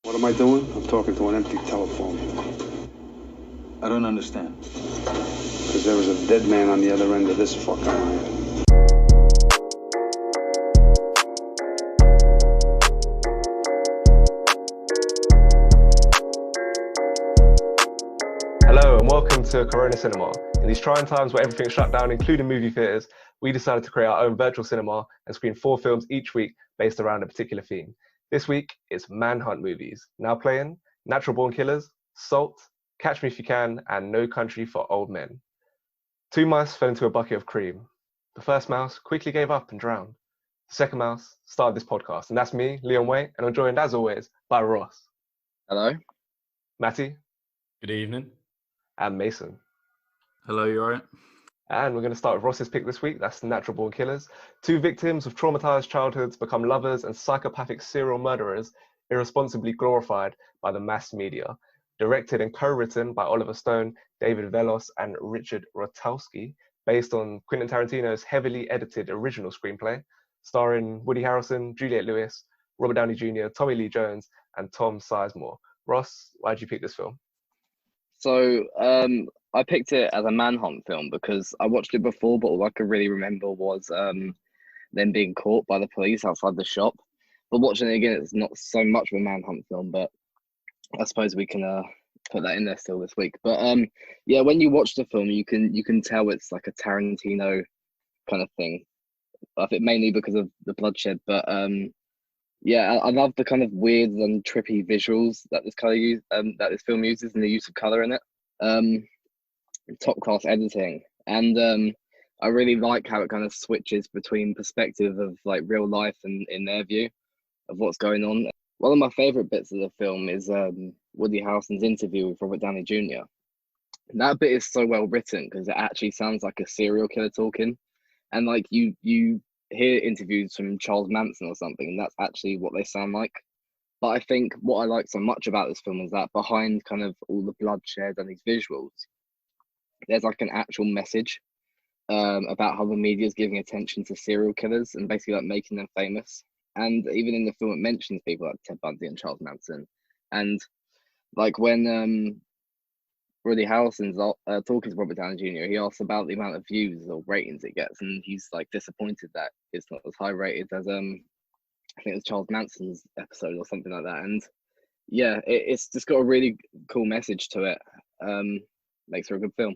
What am I doing? I'm talking to an empty telephone. I don't understand. Because there was a dead man on the other end of this fucking line. Hello and welcome to Corona Cinema. In these trying times where everything's shut down, including movie theatres, we decided to create our own virtual cinema and screen 4 films each week based around a particular theme. This week, it's Manhunt movies. Now playing Natural Born Killers, Salt, Catch Me If You Can, and No Country for Old Men. Two mice fell into a bucket of cream. The first mouse quickly gave up and drowned. The second mouse started this podcast, and that's me, Leon Waite, and I'm joined as always by Ross. Hello. Matty. Good evening. And Mason. Hello, you alright? And we're going to start with Ross's pick this week. That's Natural Born Killers. Two victims of traumatized childhoods become lovers and psychopathic serial murderers, irresponsibly glorified by the mass media. Directed and co-written by Oliver Stone, David Velos, and Richard Rotowski, based on Quentin Tarantino's heavily edited original screenplay, starring Woody Harrelson, Juliette Lewis, Robert Downey Jr., Tommy Lee Jones, and Tom Sizemore. Ross, why did you pick this film? So I picked it as a Manhunt film because I watched it before, but all I could really remember was them being caught by the police outside the shop. But watching it again, it's not so much of a Manhunt film, but I suppose we can put that in there still this week. But yeah, when you watch the film, you can tell it's like a Tarantino kind of thing. I think mainly because of the bloodshed, but yeah, I love the kind of weird and trippy visuals that that this film uses, and the use of color in it. Top class editing, and I really like how it kind of switches between perspective of like real life and in their view of what's going on. One of my favorite bits of the film is Woody Harrelson's interview with Robert Downey Jr. That bit is so well written because it actually sounds like a serial killer talking, and like you hear interviews from Charles Manson or something, and that's actually what they sound like. But I think what I like so much about this film is that behind kind of all the bloodshed and these visuals, there's like an actual message about how the media is giving attention to serial killers and basically like making them famous. And even in the film, it mentions people like Ted Bundy and Charles Manson. And like when Woody Harrelson's talking to Robert Downey Jr., he asks about the amount of views or ratings it gets, and he's like disappointed that it's not as high rated as I think it was Charles Manson's episode or something like that. And yeah, it's just got a really cool message to it. Makes for a good film.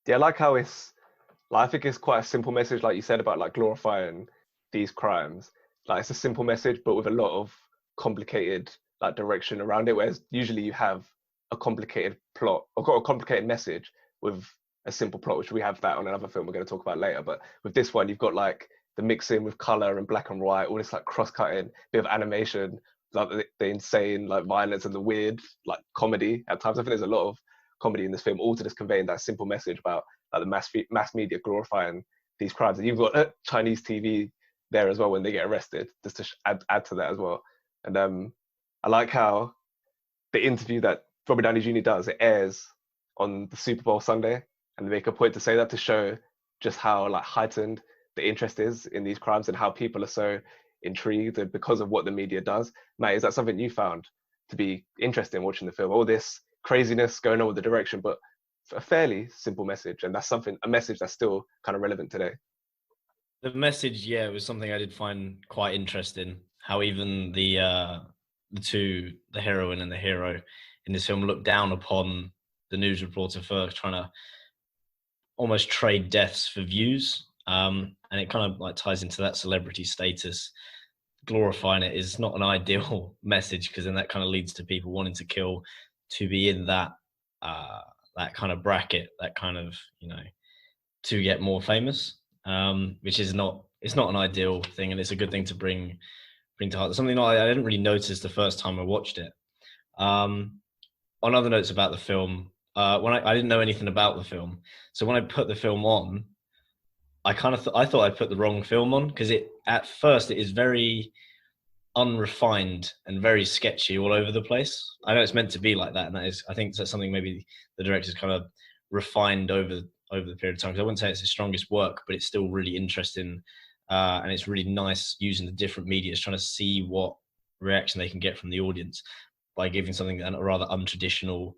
Yeah, I like how I think it's quite a simple message, like you said, about like glorifying these crimes. Like it's a simple message, but with a lot of complicated like direction around it. Whereas usually you have a complicated plot or got a complicated message with a simple plot, which we have that on another film we're going to talk about later. But with this one, you've got like the mixing with color and black and white, all this like cross-cutting bit of animation, like the insane like violence and the weird like comedy at times. I think there's a lot of comedy in this film, all to just conveying that simple message about like the mass media glorifying these crimes. And you've got Chinese TV there as well when they get arrested, just to add to that as well. And I like how the interview that Robert Downey Jr. does, it airs on the Super Bowl Sunday, and they make a point to say that to show just how like heightened the interest is in these crimes and how people are so intrigued because of what the media does. Matt, is that something you found to be interesting watching the film? All this craziness going on with the direction, but a fairly simple message, and that's a message that's still kind of relevant today. The message, yeah, was something I did find quite interesting. How even the heroine and the hero in this film, look down upon the news reporter for trying to almost trade deaths for views. And it kind of like ties into that celebrity status. Glorifying it is not an ideal message because then that kind of leads to people wanting to kill to be in that that kind of bracket, that kind of, to get more famous, which is not an ideal thing, and it's a good thing to bring to heart. Something I didn't really notice the first time I watched it. On other notes about the film, when I didn't know anything about the film, so when I put the film on, I kind of I thought I put the wrong film on because at first it is very unrefined and very sketchy all over the place. I know it's meant to be like that, and I think that's something maybe the director's kind of refined over the period of time. Because I wouldn't say it's his strongest work, but it's still really interesting, and it's really nice using the different media, trying to see what reaction they can get from the audience by giving something a rather untraditional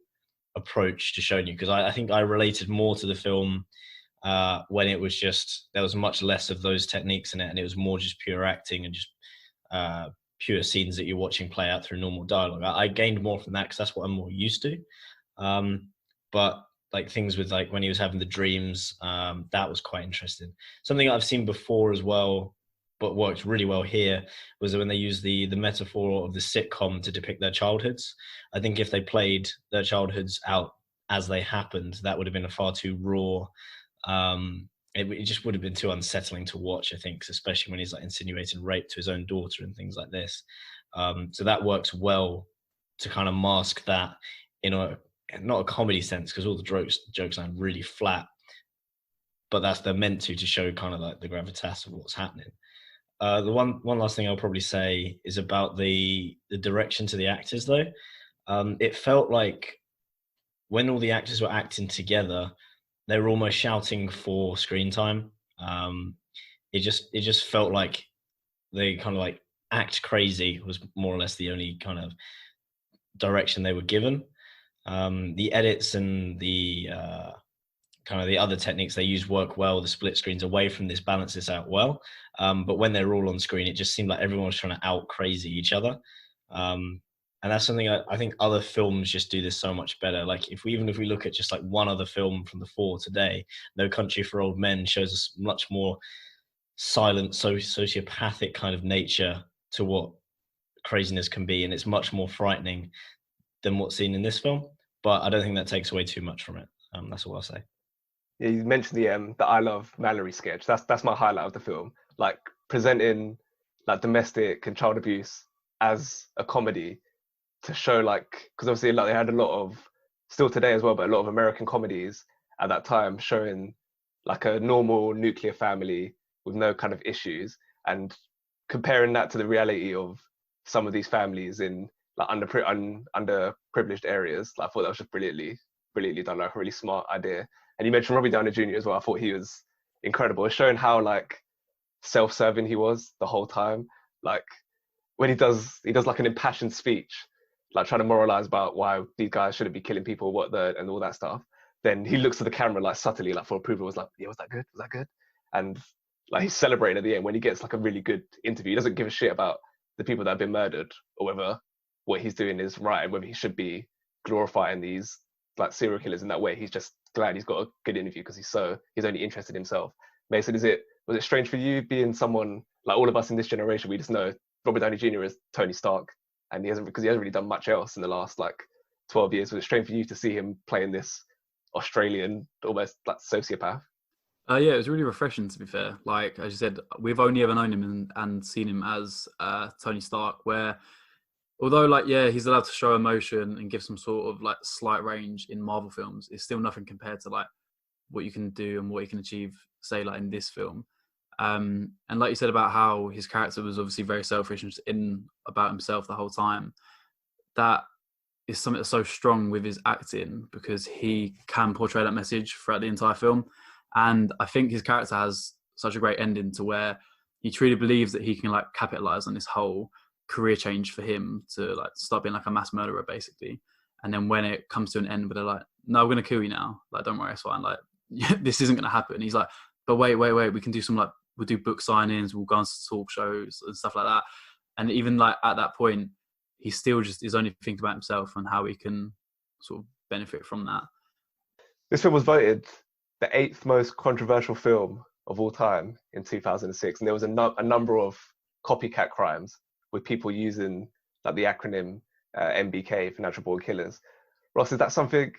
approach to showing you. Because I think I related more to the film when it was just, there was much less of those techniques in it, and it was more just pure acting and just pure scenes that you're watching play out through normal dialogue. I gained more from that because that's what I'm more used to. But like things with like when he was having the dreams, that was quite interesting. Something I've seen before as well, but worked really well here, was when they used the metaphor of the sitcom to depict their childhoods. I think if they played their childhoods out as they happened, that would have been a far too raw. It just would have been too unsettling to watch, I think, especially when he's like insinuating rape to his own daughter and things like this. So that works well to kind of mask that in a, not a comedy sense, because all the jokes sound really flat, but they're meant to show kind of like the gravitas of what's happening. The one last thing I'll probably say is about the direction to the actors, though. It felt like when all the actors were acting together, they were almost shouting for screen time. It just felt like they kind of like act crazy was more or less the only kind of direction they were given. The edits and the kind of the other techniques they use work well. The split screens away from this balance this out well. But when they're all on screen, it just seemed like everyone was trying to out crazy each other. And that's something I think other films just do this so much better. Like if we look at just like one other film from the four today, No Country for Old Men shows us much more silent, sociopathic kind of nature to what craziness can be, and it's much more frightening than what's seen in this film. But I don't think that takes away too much from it. That's all I'll say. Yeah, you mentioned the I Love Mallory sketch. That's my highlight of the film. Like presenting like domestic and child abuse as a comedy to show, like, because obviously like they had a lot of, still today as well, but a lot of American comedies at that time showing like a normal nuclear family with no kind of issues, and comparing that to the reality of some of these families in like underprivileged areas. Like, I thought that was just brilliantly done, like a really smart idea. And you mentioned Robbie Downey Jr. as well. I thought he was incredible. It's showing how like self-serving he was the whole time. Like when he does like an impassioned speech, like trying to moralize about why these guys shouldn't be killing people, and all that stuff. Then he looks at the camera like subtly, like for approval, was like, yeah, was that good? Was that good? And like he's celebrating at the end when he gets like a really good interview. He doesn't give a shit about the people that have been murdered or whether what he's doing is right and whether he should be glorifying these like serial killers in that way. He's just glad he's got a good interview because he's only interested in himself. Mason, was it strange for you being someone like all of us in this generation? We just know Robert Downey Jr. as Tony Stark, and he hasn't really done much else in the last like 12 years. Was it strange for you to see him playing this Australian almost like sociopath? Yeah, it was really refreshing, to be fair. Like, as you said, we've only ever known him and seen him as Tony Stark, where although, like, yeah, he's allowed to show emotion and give some sort of like slight range in Marvel films, it's still nothing compared to like what you can do and what you can achieve, say, like in this film. And like you said about how his character was obviously very selfish and about himself the whole time, that is something that's so strong with his acting because he can portray that message throughout the entire film. And I think his character has such a great ending to where he truly believes that he can like capitalize on this whole career change for him to like start being like a mass murderer basically. And then when it comes to an end where they're like, no, we're going to kill you now. Like, don't worry, it's fine. Like, this isn't going to happen. He's like, but wait, we can do some like, we'll do book signings, we'll go on talk shows and stuff like that. And even like at that point, he still just is only thinking about himself and how he can sort of benefit from that. This film was voted the 8th most controversial film of all time in 2006, and there was a number of copycat crimes with people using like the acronym MBK for Natural Born Killers. Ross, is that something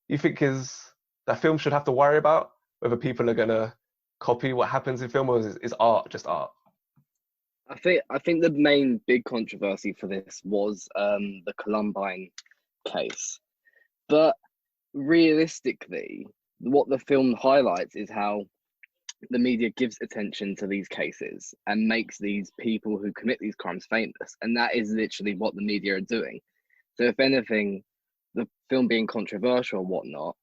you think that film should have to worry about, whether people are gonna copy what happens in film, or is art just art? I think the main big controversy for this was the Columbine case, but realistically, what the film highlights is how the media gives attention to these cases and makes these people who commit these crimes famous, and that is literally what the media are doing. So if anything, the film being controversial or whatnot,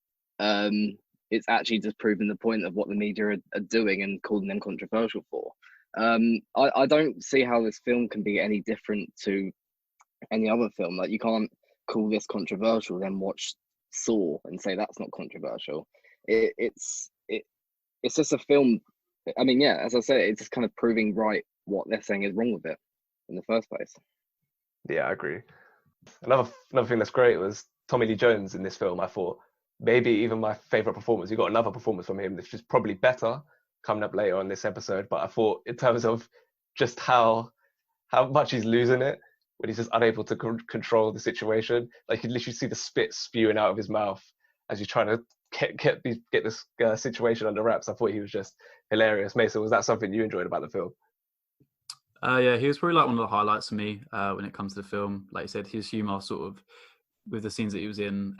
it's actually just proving the point of what the media are doing and calling them controversial for. I don't see how this film can be any different to any other film. Like, you can't call this controversial, then watch Saw and say that's not controversial. It's just a film. I mean, yeah, as I said, it's just kind of proving right what they're saying is wrong with it in the first place. Yeah, I agree. Another thing that's great was Tommy Lee Jones in this film. I thought maybe even my favorite performance. You got another performance from him that's just probably better coming up later on this episode. But I thought in terms of just how much he's losing it when he's just unable to control the situation. Like, you literally see the spit spewing out of his mouth as he's trying to get this situation under wraps. I thought he was just hilarious. Mason, was that something you enjoyed about the film? Yeah, he was probably like one of the highlights for me when it comes to the film. Like you said, his humour sort of with the scenes that he was in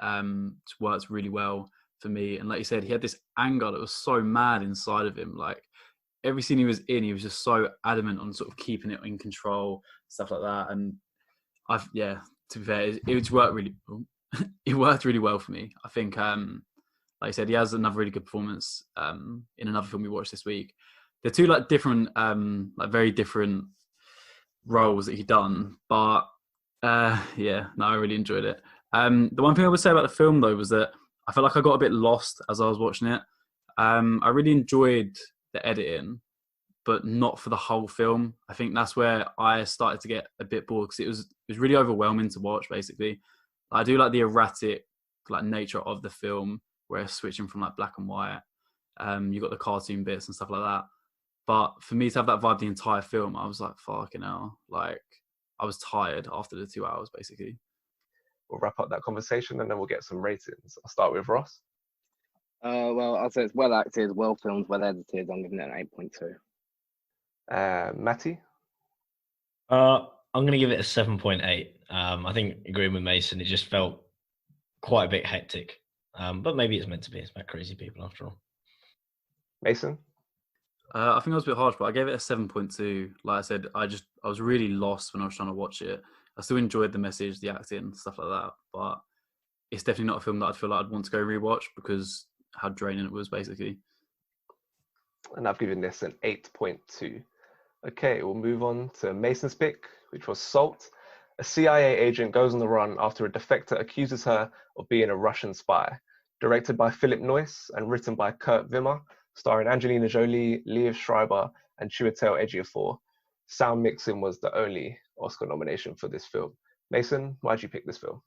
worked really well for me. And like you said, he had this anger that was so mad inside of him. Like, every scene he was in, he was just so adamant on sort of keeping it in control, stuff like that. And to be fair, it worked really. It worked really well for me. I think, like I said, he has another really good performance in another film we watched this week. They're two like different, like very different roles that he done, but I really enjoyed it. The one thing I would say about the film though was that I felt like I got a bit lost as I was watching it. I really enjoyed the editing, but not for the whole film. I think that's where I started to get a bit bored because it was really overwhelming to watch. Basically, I do like the erratic like nature of the film, where it's switching from like black and white. You got the cartoon bits and stuff like that. But for me to have that vibe the entire film, I was like, fucking hell. Like, I was tired after the 2 hours, basically. We'll wrap up that conversation and then we'll get some ratings. I'll start with Ross. Well, I'd say it's well acted, well filmed, well edited. I'm giving it an 8.2. Matty? I'm going to give it a 7.8. I think, agreeing with Mason, it just felt quite a bit hectic. But maybe it's meant to be. It's about crazy people after all. Mason? I think I was a bit harsh, but I gave it a 7.2. Like I said, I was really lost when I was trying to watch it. I still enjoyed the message, the acting, stuff like that. But it's definitely not a film that I'd feel like I'd want to go rewatch because how draining it was, basically. And I've given this an 8.2. Okay, we'll move on to Mason's pick, which was Salt. A CIA agent goes on the run after a defector accuses her of being a Russian spy. Directed by Philip Noyce and written by Kurt Wimmer, starring Angelina Jolie, Liev Schreiber, and Chiwetel Ejiofor. Sound mixing was the only Oscar nomination for this film. Mason, why'd you pick this film?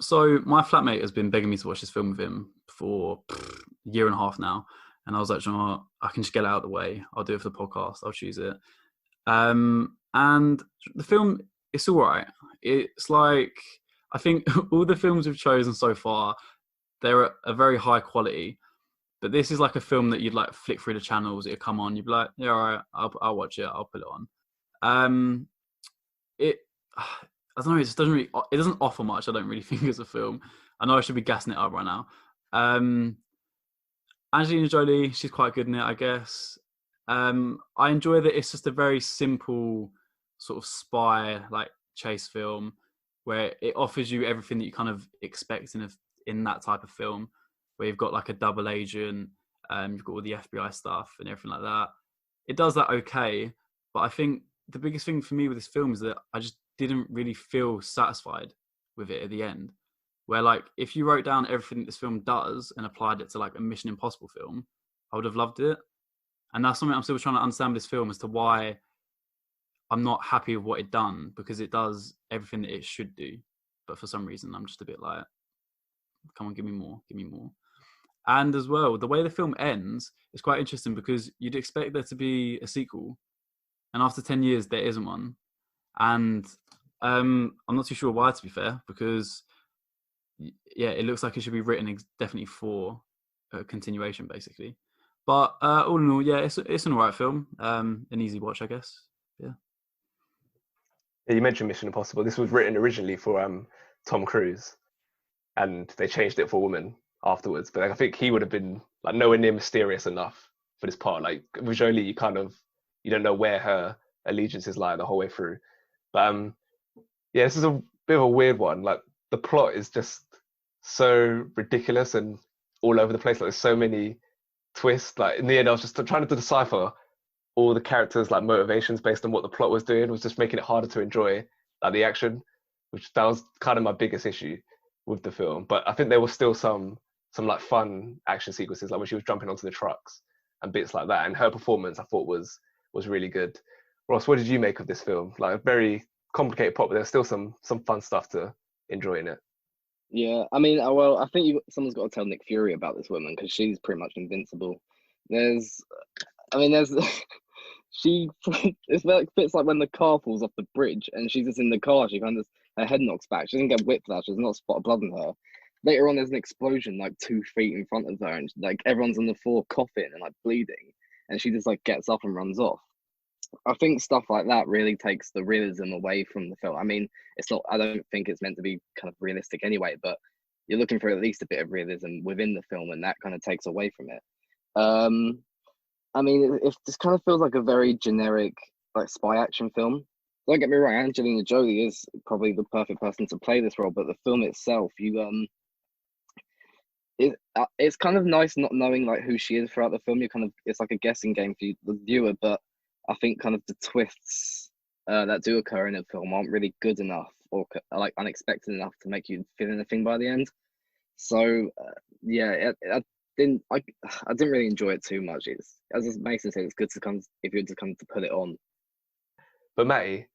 So my flatmate has been begging me to watch this film with him for a year and a half now. And I was like, you know what? I can just get it out of the way. I'll do it for the podcast. I'll choose it. And the film, it's all right. It's like, I think all the films we've chosen so far, they're a very high quality. But this is like a film that you'd like flick through the channels. It'd come on. You'd be like, yeah, all right, I'll watch it. I'll put it on. I don't know. It just it doesn't offer much. I don't really think as a film. I know I should be gassing it up right now. Angelina Jolie, she's quite good in it, I guess. I enjoy that it's just a very simple sort of spy like chase film where it offers you everything that you kind of expect in that type of film, where you've got like a double agent, you've got all the FBI stuff and everything like that. It does that okay, but I think the biggest thing for me with this film is that I just didn't really feel satisfied with it at the end. Where like, if you wrote down everything that this film does and applied it to like a Mission Impossible film, I would have loved it. And that's something I'm still trying to understand with this film as to why I'm not happy with what it done, because it does everything that it should do. But for some reason, I'm just a bit like, come on, give me more. And as well, the way the film ends is quite interesting because you'd expect there to be a sequel. And after 10 years, there isn't one. And I'm not too sure why, to be fair, because yeah, it looks like it should be written definitely for a continuation, basically. But all in all, yeah, it's an alright film. An easy watch, I guess. Yeah. You mentioned Mission Impossible. This was written originally for Tom Cruise, and they changed it for women afterwards. But I think he would have been like nowhere near mysterious enough for this part. Like with Jolie, you don't know where her allegiances lie the whole way through. But yeah, this is a bit of a weird one. Like the plot is just so ridiculous and all over the place. Like there's so many twists. Like in the end, I was just trying to decipher all the characters' like motivations based on what the plot was doing was just making it harder to enjoy like the action, which that was kind of my biggest issue with the film. But I think there was still some like fun action sequences, like when she was jumping onto the trucks and bits like that. And her performance, I thought, was really good. Ross, what did you make of this film? Like a very complicated plot, but there's still some fun stuff to enjoy in it. Yeah, I mean, well, I think someone's got to tell Nick Fury about this woman because she's pretty much invincible. There's she it's like when the car falls off the bridge and she's just in the car, she kind of her head knocks back. She doesn't get whiplash. There's not a spot of blood on her. Later on, there's an explosion like 2 feet in front of her, and like everyone's on the floor coughing and like bleeding, and she just like gets up and runs off. I think stuff like that really takes the realism away from the film. I mean, it's not. I don't think it's meant to be kind of realistic anyway, but you're looking for at least a bit of realism within the film, and that kind of takes away from it. I mean, it just kind of feels like a very generic like spy action film. Don't get me wrong, Angelina Jolie is probably the perfect person to play this role, but the film itself, it's kind of nice not knowing like who she is throughout the film. It's like a guessing game for you, the viewer, but I think kind of the twists that do occur in the film aren't really good enough or like unexpected enough to make you feel anything by the end. So yeah, I didn't really enjoy it too much. It's, as Mason said, it's good to come if you're to come to put it on. But Matty,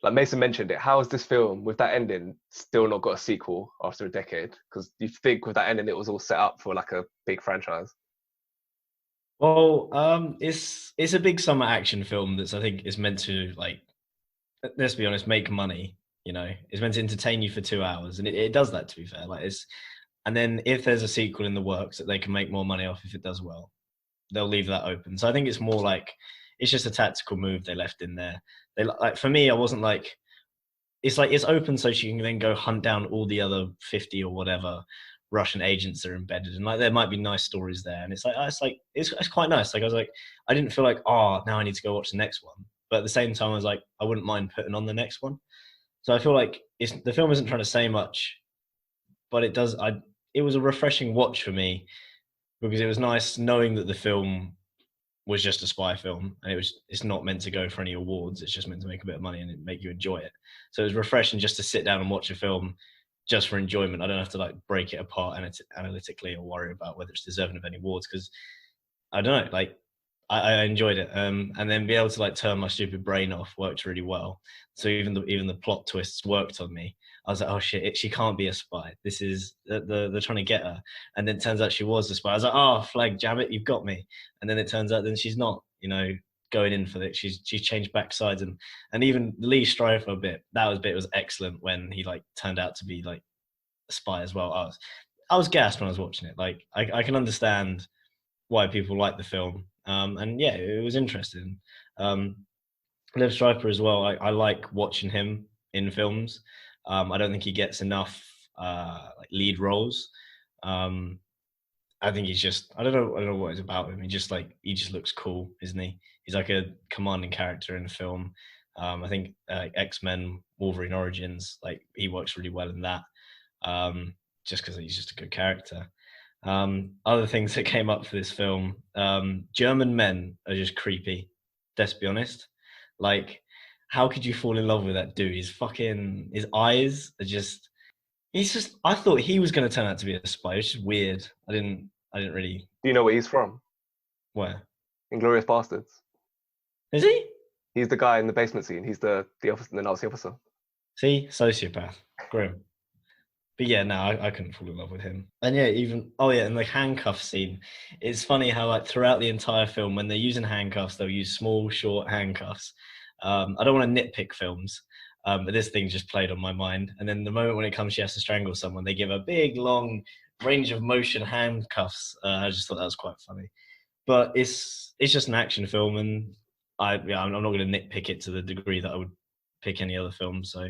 like Mason mentioned it, how has this film with that ending still not got a sequel after a decade? Because you think with that ending it was all set up for like a big franchise. Well, it's a big summer action film that's I think is meant to, like, let's be honest, make money. You know, it's meant to entertain you for 2 hours, and it does that. To be fair, like and then if there's a sequel in the works that they can make more money off if it does well, they'll leave that open. So I think it's more like it's just a tactical move they left in there. They like for me, I wasn't like it's open so she can then go hunt down all the other 50 or whatever Russian agents that are embedded, and like there might be nice stories there, and it's quite nice. Like I was like, I didn't feel like now I need to go watch the next one, but at the same time I was like, I wouldn't mind putting on the next one. So I feel like the film isn't trying to say much, but it does. It was a refreshing watch for me because it was nice knowing that the film was just a spy film, and it's not meant to go for any awards. It's just meant to make a bit of money and make you enjoy it. So it was refreshing just to sit down and watch a film just for enjoyment. I don't have to like break it apart analytically or worry about whether it's deserving of any awards, because I don't know, like I enjoyed it. And then be able to like turn my stupid brain off worked really well. So even the plot twists worked on me. I was like, oh shit, she can't be a spy. This is they're trying to get her. And then it turns out she was a spy. I was like, oh flag, jam it, you've got me. And then it turns out then she's not, going in for it. She's changed backsides, and even the Lee Stryfer bit was excellent when he like turned out to be like a spy as well. I was gassed when I was watching it. Like I can understand why people like the film. And yeah, it was interesting. Liv Stryfer as well. I like watching him in films. I don't think he gets enough like lead roles. I think he's just I don't know what it's about him. He just looks cool, isn't he? He's like a commanding character in a film. I think X-Men Wolverine Origins, like he works really well in that. Just because he's just a good character. Other things that came up for this film, German men are just creepy. Let's be honest. Like, how could you fall in love with that dude? His eyes are just. I thought he was going to turn out to be a spy. It's just weird. I didn't really. Do you know where he's from? Where? Inglourious Bastards. Is he? He's the guy in the basement scene. He's the Nazi officer. See, sociopath, grim. But yeah, no, I couldn't fall in love with him. And yeah, and the handcuff scene. It's funny how like throughout the entire film, when they're using handcuffs, they'll use small, short handcuffs. I don't want to nitpick films, but this thing just played on my mind. And then the moment when it comes, she has to strangle someone, they give a big, long range of motion handcuffs. I just thought that was quite funny. But it's just an action film, and I'm not going to nitpick it to the degree that I would pick any other film. So.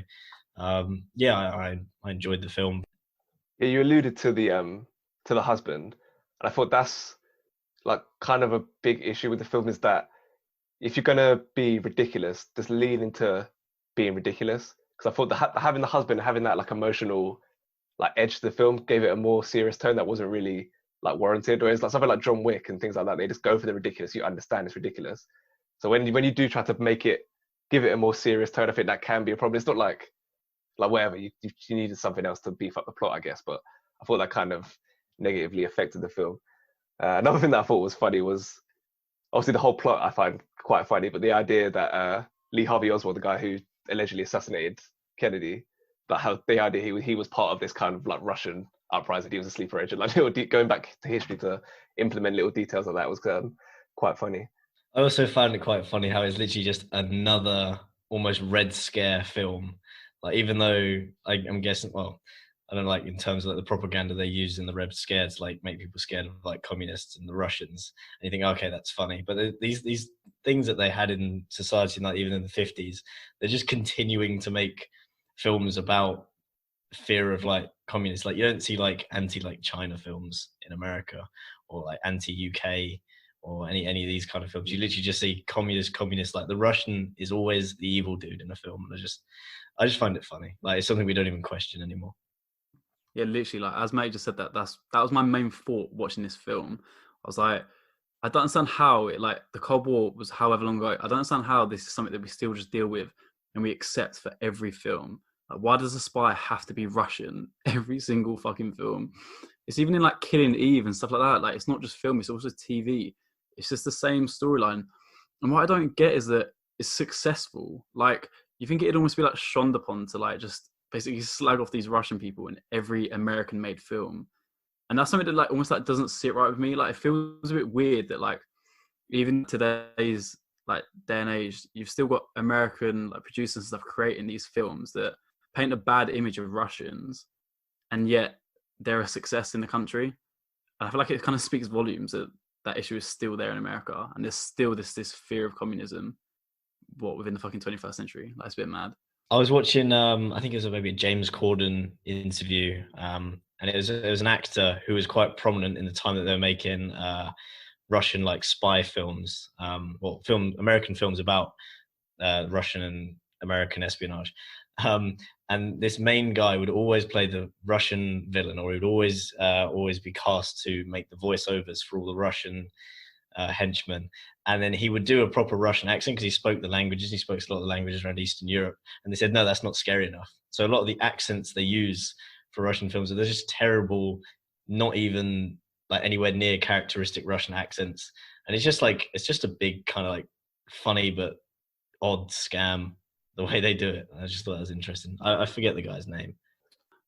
I enjoyed the film. Yeah, you alluded to the husband, and I thought that's like kind of a big issue with the film, is that if you're gonna be ridiculous, just lean into being ridiculous. Because I thought having the husband, having that like emotional like edge to the film, gave it a more serious tone that wasn't really like warranted. Or it's like something like John Wick and things like that. They just go for the ridiculous. You understand it's ridiculous. So when you do try to give it a more serious tone, I think that can be a problem. It's not like whatever you needed something else to beef up the plot, I guess. But I thought that kind of negatively affected the film. Another thing that I thought was funny was obviously the whole plot I find quite funny, but the idea that Lee Harvey Oswald, the guy who allegedly assassinated Kennedy, that how the idea he was part of this kind of like Russian uprising, he was a sleeper agent, like going back to history to implement little details of that was quite funny. I also found it quite funny how it's literally just another almost Red Scare film. Like, even though I'm guessing, well, I don't know, like in terms of like the propaganda they use in the Red Scare to like make people scared of like communists and the Russians, and you think, okay, that's funny. But these things that they had in society, like even in the 50s, they're just continuing to make films about fear of like communists. Like, you don't see like anti like China films in America, or like anti UK, or any of these kind of films. You literally just see communist. Like, the Russian is always the evil dude in a film, and I just find it funny. Like, it's something we don't even question anymore. Yeah, literally, like as Mate just said, that was my main thought watching this film. I was like, I don't understand how it, like, the Cold War was however long ago. I don't understand how this is something that we still just deal with and we accept for every film. Like, why does a spy have to be Russian every single fucking film? It's even in like Killing Eve and stuff like that. Like, it's not just film; it's also TV. It's just the same storyline. And what I don't get is that it's successful. Like, you think it'd almost be like shunned upon to like just basically slag off these Russian people in every American-made film, and that's something that like almost like doesn't sit right with me. Like, it feels a bit weird that like even today's like day and age, you've still got American like producers and stuff creating these films that paint a bad image of Russians, and yet they're a success in the country. And I feel like it kind of speaks volumes that that issue is still there in America, and there's still this fear of communism. Within the fucking 21st century? Like, it's a bit mad. I was watching, I think it was maybe a James Corden interview, and it was an actor who was quite prominent in the time that they were making Russian like spy films, American films about Russian and American espionage. And this main guy would always play the Russian villain, or he would always be cast to make the voiceovers for all the Russian henchmen. And then he would do a proper Russian accent because he spoke the languages. He spoke a lot of the languages around Eastern Europe. And they said, no, that's not scary enough. So a lot of the accents they use for Russian films, they're just terrible, not even like anywhere near characteristic Russian accents. And it's just a big kind of like funny but odd scam the way they do it. I just thought that was interesting. I forget the guy's name.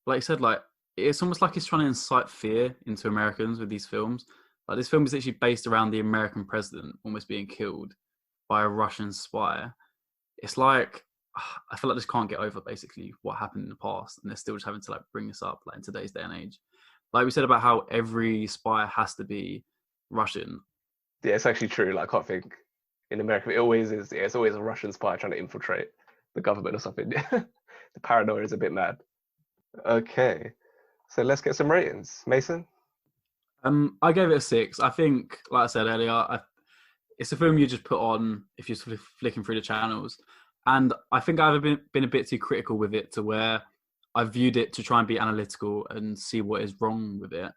Like you said, like it's almost like he's trying to incite fear into Americans with these films. Like, this film is actually based around the American president almost being killed by a Russian spy. It's like, I feel like this can't get over basically what happened in the past, and they're still just having to like bring this up like in today's day and age. Like we said about how every spy has to be Russian. Yeah, it's actually true. Like, I can't think in America it always is. Yeah, it's always a Russian spy trying to infiltrate the government or something. The paranoia is a bit mad. Okay, so let's get some ratings. Mason? I gave it a 6. I think, like I said earlier, it's a film you just put on if you're flicking through the channels. And I think I've been a bit too critical with it to where I viewed it to try and be analytical and see what is wrong with it.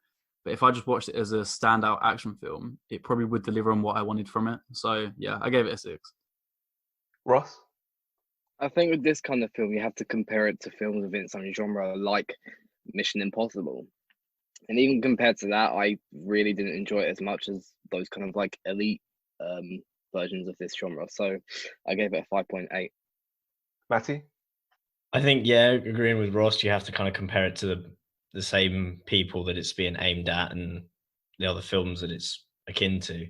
But if I just watched it as a standout action film, it probably would deliver on what I wanted from it. So yeah, I gave it a 6. Ross? I think with this kind of film, you have to compare it to films within some genre like Mission Impossible. And even compared to that, I really didn't enjoy it as much as those kind of like elite versions of this genre. So I gave it a 5.8. Matty? I think, yeah, agreeing with Ross, you have to kind of compare it to the same people that it's being aimed at and the other films that it's akin to.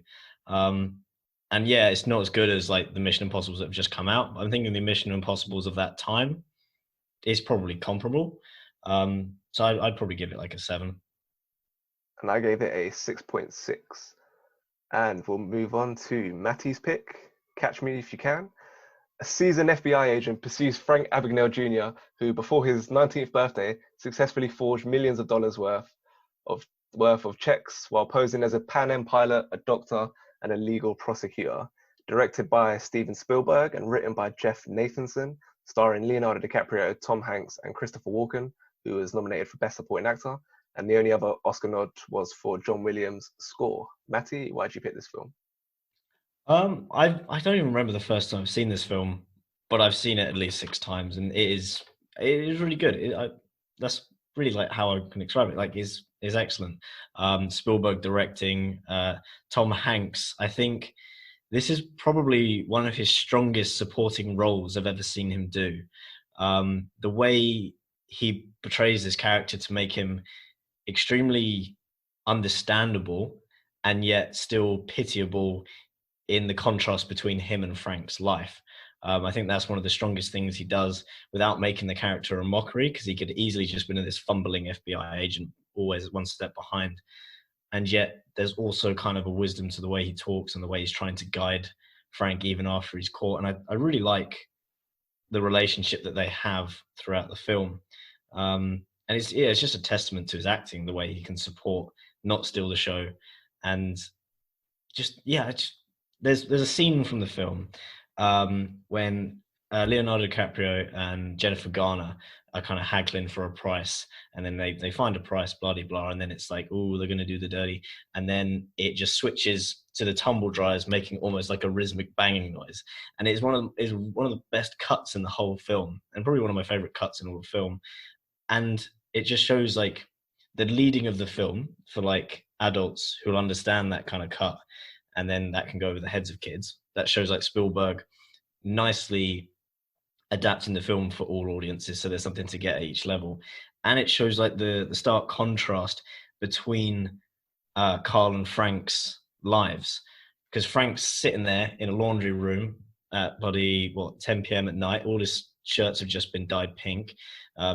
And yeah, it's not as good as like the Mission Impossibles that have just come out. I'm thinking the Mission Impossibles of that time is probably comparable. So I'd probably give it like a 7. And I gave it a 6.6. And we'll move on to Matty's pick, Catch Me If You Can. A seasoned FBI agent pursues Frank Abagnale Jr., who before his 19th birthday successfully forged millions of dollars worth of checks while posing as a Pan Am pilot, a doctor, and a legal prosecutor. Directed by Steven Spielberg and written by Jeff Nathanson, starring Leonardo DiCaprio, Tom Hanks, and Christopher Walken, who was nominated for Best Supporting Actor. And the only other Oscar nod was for John Williams' score. Matty, why did you pick this film? I don't even remember the first time I've seen this film, but I've seen it at least 6 times, and it is really good. That's really like how I can describe it. Like, is excellent. Spielberg directing, Tom Hanks. I think this is probably one of his strongest supporting roles I've ever seen him do. The way he portrays this character to make him extremely understandable and yet still pitiable in the contrast between him and Frank's life. I think that's one of the strongest things he does without making the character a mockery, because he could easily just been this fumbling FBI agent, always one step behind. And yet there's also kind of a wisdom to the way he talks and the way he's trying to guide Frank even after he's caught. And I really like the relationship that they have throughout the film. And it's just a testament to his acting, the way he can support, not steal the show. And just, yeah, there's a scene from the film when Leonardo DiCaprio and Jennifer Garner are kind of haggling for a price, and then they find a price, blah de blah, and then it's like, oh, they're going to do the dirty, and then it just switches to the tumble dryers making almost like a rhythmic banging noise, and it's one of the best cuts in the whole film, and probably one of my favorite cuts in all the film, and it just shows like the leading of the film for like adults who'll understand that kind of cut, and then that can go over the heads of kids. That shows like Spielberg nicely adapting the film for all audiences, so there's something to get at each level, and it shows like the stark contrast between Carl and Frank's lives, because Frank's sitting there in a laundry room at bloody 10 p.m. at night. All his shirts have just been dyed pink.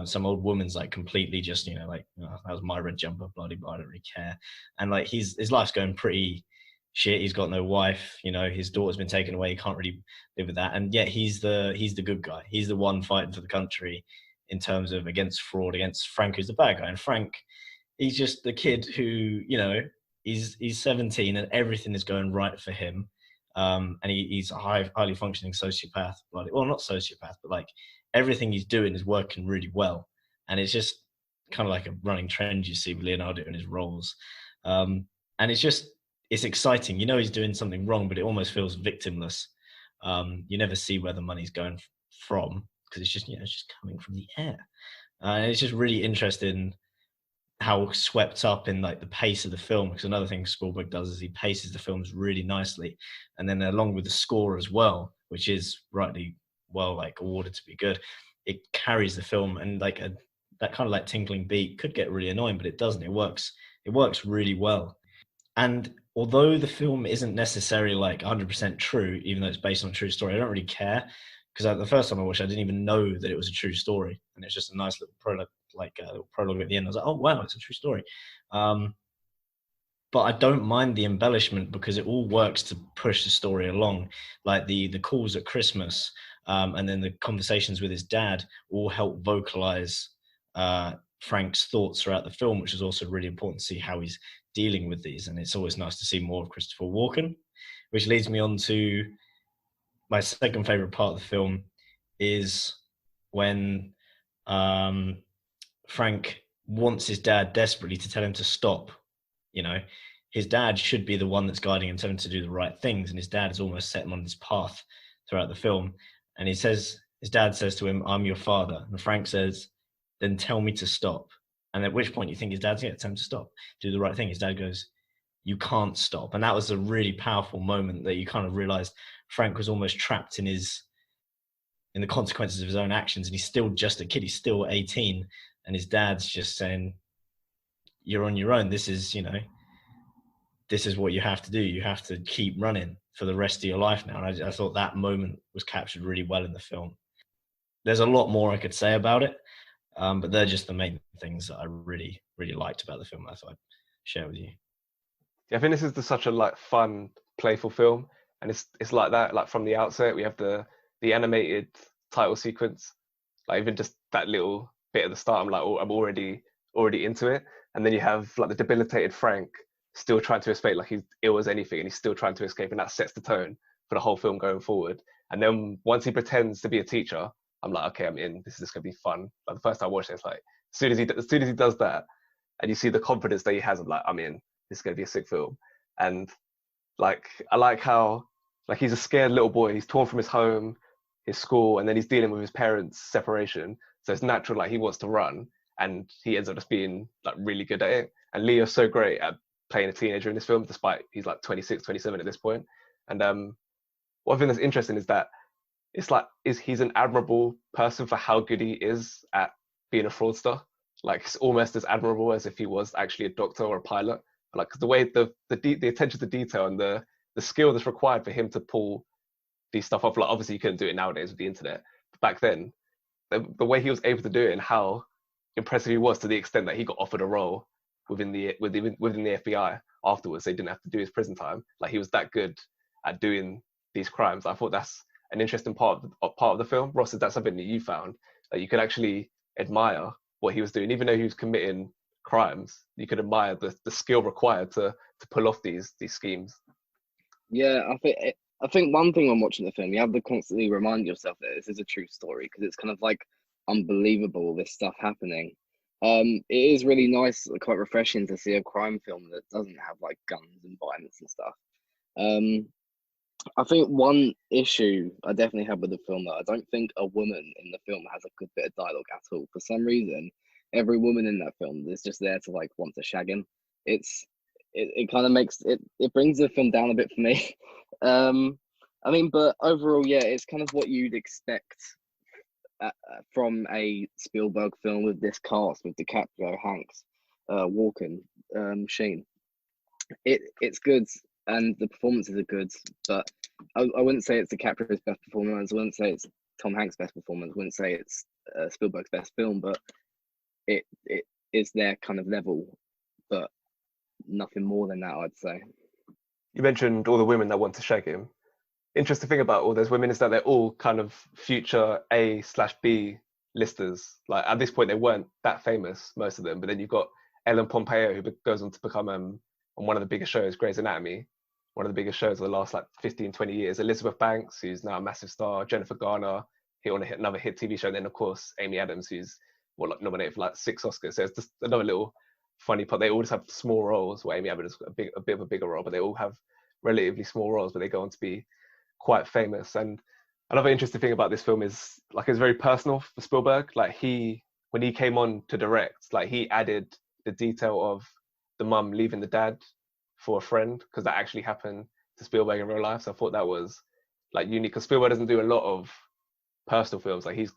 Some old woman's like completely just, like, oh, that was my red jumper, bloody, but I don't really care. And like his life's going pretty shit. He's got no wife, his daughter's been taken away. He can't really live with that. And yet he's the good guy. He's the one fighting for the country in terms of against fraud, against Frank, who's the bad guy. And Frank, he's just the kid who, he's 17 and everything is going right for him. And he's a highly functioning sociopath. Well, not sociopath, but like everything he's doing is working really well. And it's just kind of like a running trend you see with Leonardo in his roles. And it's exciting. He's doing something wrong, but it almost feels victimless. You never see where the money's going from, because it's just coming from the air. And it's just really interesting how swept up in like the pace of the film, because another thing Spielberg does is he paces the films really nicely, and then along with the score as well, which is rightly well like awarded to be good, it carries the film, and like that kind of like tinkling beat could get really annoying, but it doesn't. It works really well. And although the film isn't necessarily like 100% true, even though it's based on a true story, I don't really care, because the first time I watched it, I didn't even know that it was a true story, and it's just a nice little prologue, like a little prologue at the end. I was like, oh wow, it's a true story. But I don't mind the embellishment, because it all works to push the story along. Like the calls at Christmas, and then the conversations with his dad all help vocalize Frank's thoughts throughout the film, which is also really important to see how he's dealing with these. And it's always nice to see more of Christopher Walken, which leads me on to my second favorite part of the film, is when Frank wants his dad desperately to tell him to stop. His dad should be the one that's guiding him, telling him to do the right things, and his dad has almost set him on this path throughout the film. And his dad says to him, "I'm your father," and Frank says, "Then tell me to stop." And at which point you think his dad's going to tell him to stop, do the right thing. His dad goes, "You can't stop." And that was a really powerful moment, that you kind of realized Frank was almost trapped in the consequences of his own actions. And he's still just a kid. He's still 18. And his dad's just saying, "You're on your own. This is what you have to do. You have to keep running for the rest of your life now." And I thought that moment was captured really well in the film. There's a lot more I could say about it, but they're just the main things that I really, really liked about the film. I thought I'd share with you. Yeah, I think this is such a like fun, playful film, and it's like that. Like from the outset, we have the animated title sequence, like even just that little bit at the start. I'm like, oh, I'm already into it. And then you have like the debilitated Frank still trying to escape, like he's ill as anything, and he's still trying to escape, and that sets the tone for the whole film going forward. And then once he pretends to be a teacher, I'm like, okay, I'm in. This is just gonna be fun. Like the first time I watched it, it's like as soon as he does that, and you see the confidence that he has, I'm like, I'm in. This is gonna be a sick film. And like I like how Like he's a scared little boy. He's torn from his home, his school, and then he's dealing with his parents' separation. So it's natural, like he wants to run, and he ends up just being like really good at it. And Leo's so great at playing a teenager in this film, despite he's like 26, 27 at this point. And one thing that's interesting is that it's like he's an admirable person for how good he is at being a fraudster. Like it's almost as admirable as if he was actually a doctor or a pilot. Like the way the attention to detail and the skill that's required for him to pull these stuff off. Like obviously you couldn't do it nowadays with the internet. But back then, the way he was able to do it and how impressive he was, to the extent that he got offered a role within the FBI afterwards. They didn't have to do his prison time. Like he was that good at doing these crimes. I thought that's an interesting part of the film. Ross, is that something that you found, that you could actually admire what he was doing, even though he was committing crimes? You could admire the skill required to pull off these schemes. Yeah, I think one thing when watching the film, you have to constantly remind yourself that this is a true story, because it's kind of like unbelievable, this stuff happening. It is really nice, quite refreshing to see a crime film that doesn't have like guns and violence and stuff. I think one issue I definitely had with the film, that I don't think a woman in the film has a good bit of dialogue at all. For some reason, every woman in that film is just there to like want to shag him. It kind of makes it brings the film down a bit for me. I mean, but overall, yeah, it's kind of what you'd expect from a Spielberg film with this cast, with DiCaprio, Hanks, Walken, Sheen. It's good, and the performances are good, but I wouldn't say it's DiCaprio's best performance. I wouldn't say it's Tom Hanks' best performance. I wouldn't say it's Spielberg's best film, but it is their kind of level, but nothing more than that, I'd say. You mentioned all the women that want to shag him. Interesting thing about all those women is that they're all kind of future A/B listers. Like at this point, they weren't that famous, most of them. But then you've got Ellen Pompeo, who goes on to become on one of the biggest shows, Grey's Anatomy, one of the biggest shows of the last like 15, 20 years. Elizabeth Banks, who's now a massive star. Jennifer Garner, another hit TV show. And then of course Amy Adams, who's nominated for like 6 Oscars. So it's just another little funny part. They all just have small roles. Where Amy Adams has a bit of a bigger role, but they all have relatively small roles. But they go on to be quite famous. And another interesting thing about this film is like it's very personal for Spielberg. Like when he came on to direct, like he added the detail of the mum leaving the dad for a friend, because that actually happened to Spielberg in real life. So I thought that was like unique, because Spielberg doesn't do a lot of personal films. Like he's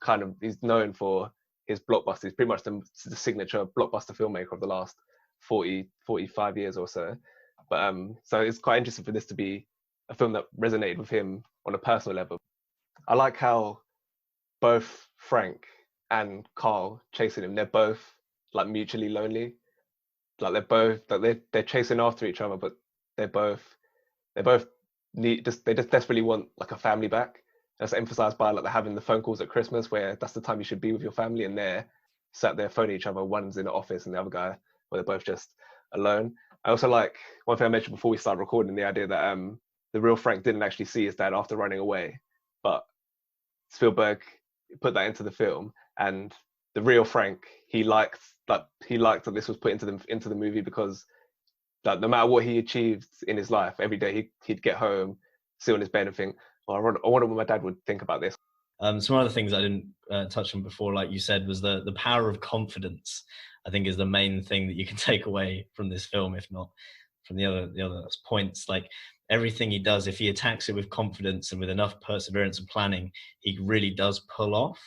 known for his blockbusters. He's pretty much the signature blockbuster filmmaker of the last 45 years or so. But so it's quite interesting for this to be a film that resonated with him on a personal level. I like how both Frank and Carl chasing him, they're both like mutually lonely. Like they're chasing after each other, but they both they just desperately want like a family back. That's emphasized by like they're having the phone calls at Christmas, where that's the time you should be with your family, and they're sat there phoning each other. One's in the office and the other guy, where they're both just alone. I also like one thing I mentioned before we started recording, the idea that the real Frank didn't actually see his dad after running away, but Spielberg put that into the film, and the real Frank, he liked that this was put into the movie, because that no matter what he achieved in his life, every day he'd get home, sit on his bed and think, well, I wonder what my dad would think about this. Some other things I didn't touch on before, like you said, was the power of confidence. I think is the main thing that you can take away from this film, if not from the other points. Like everything he does, if he attacks it with confidence and with enough perseverance and planning, he really does pull off.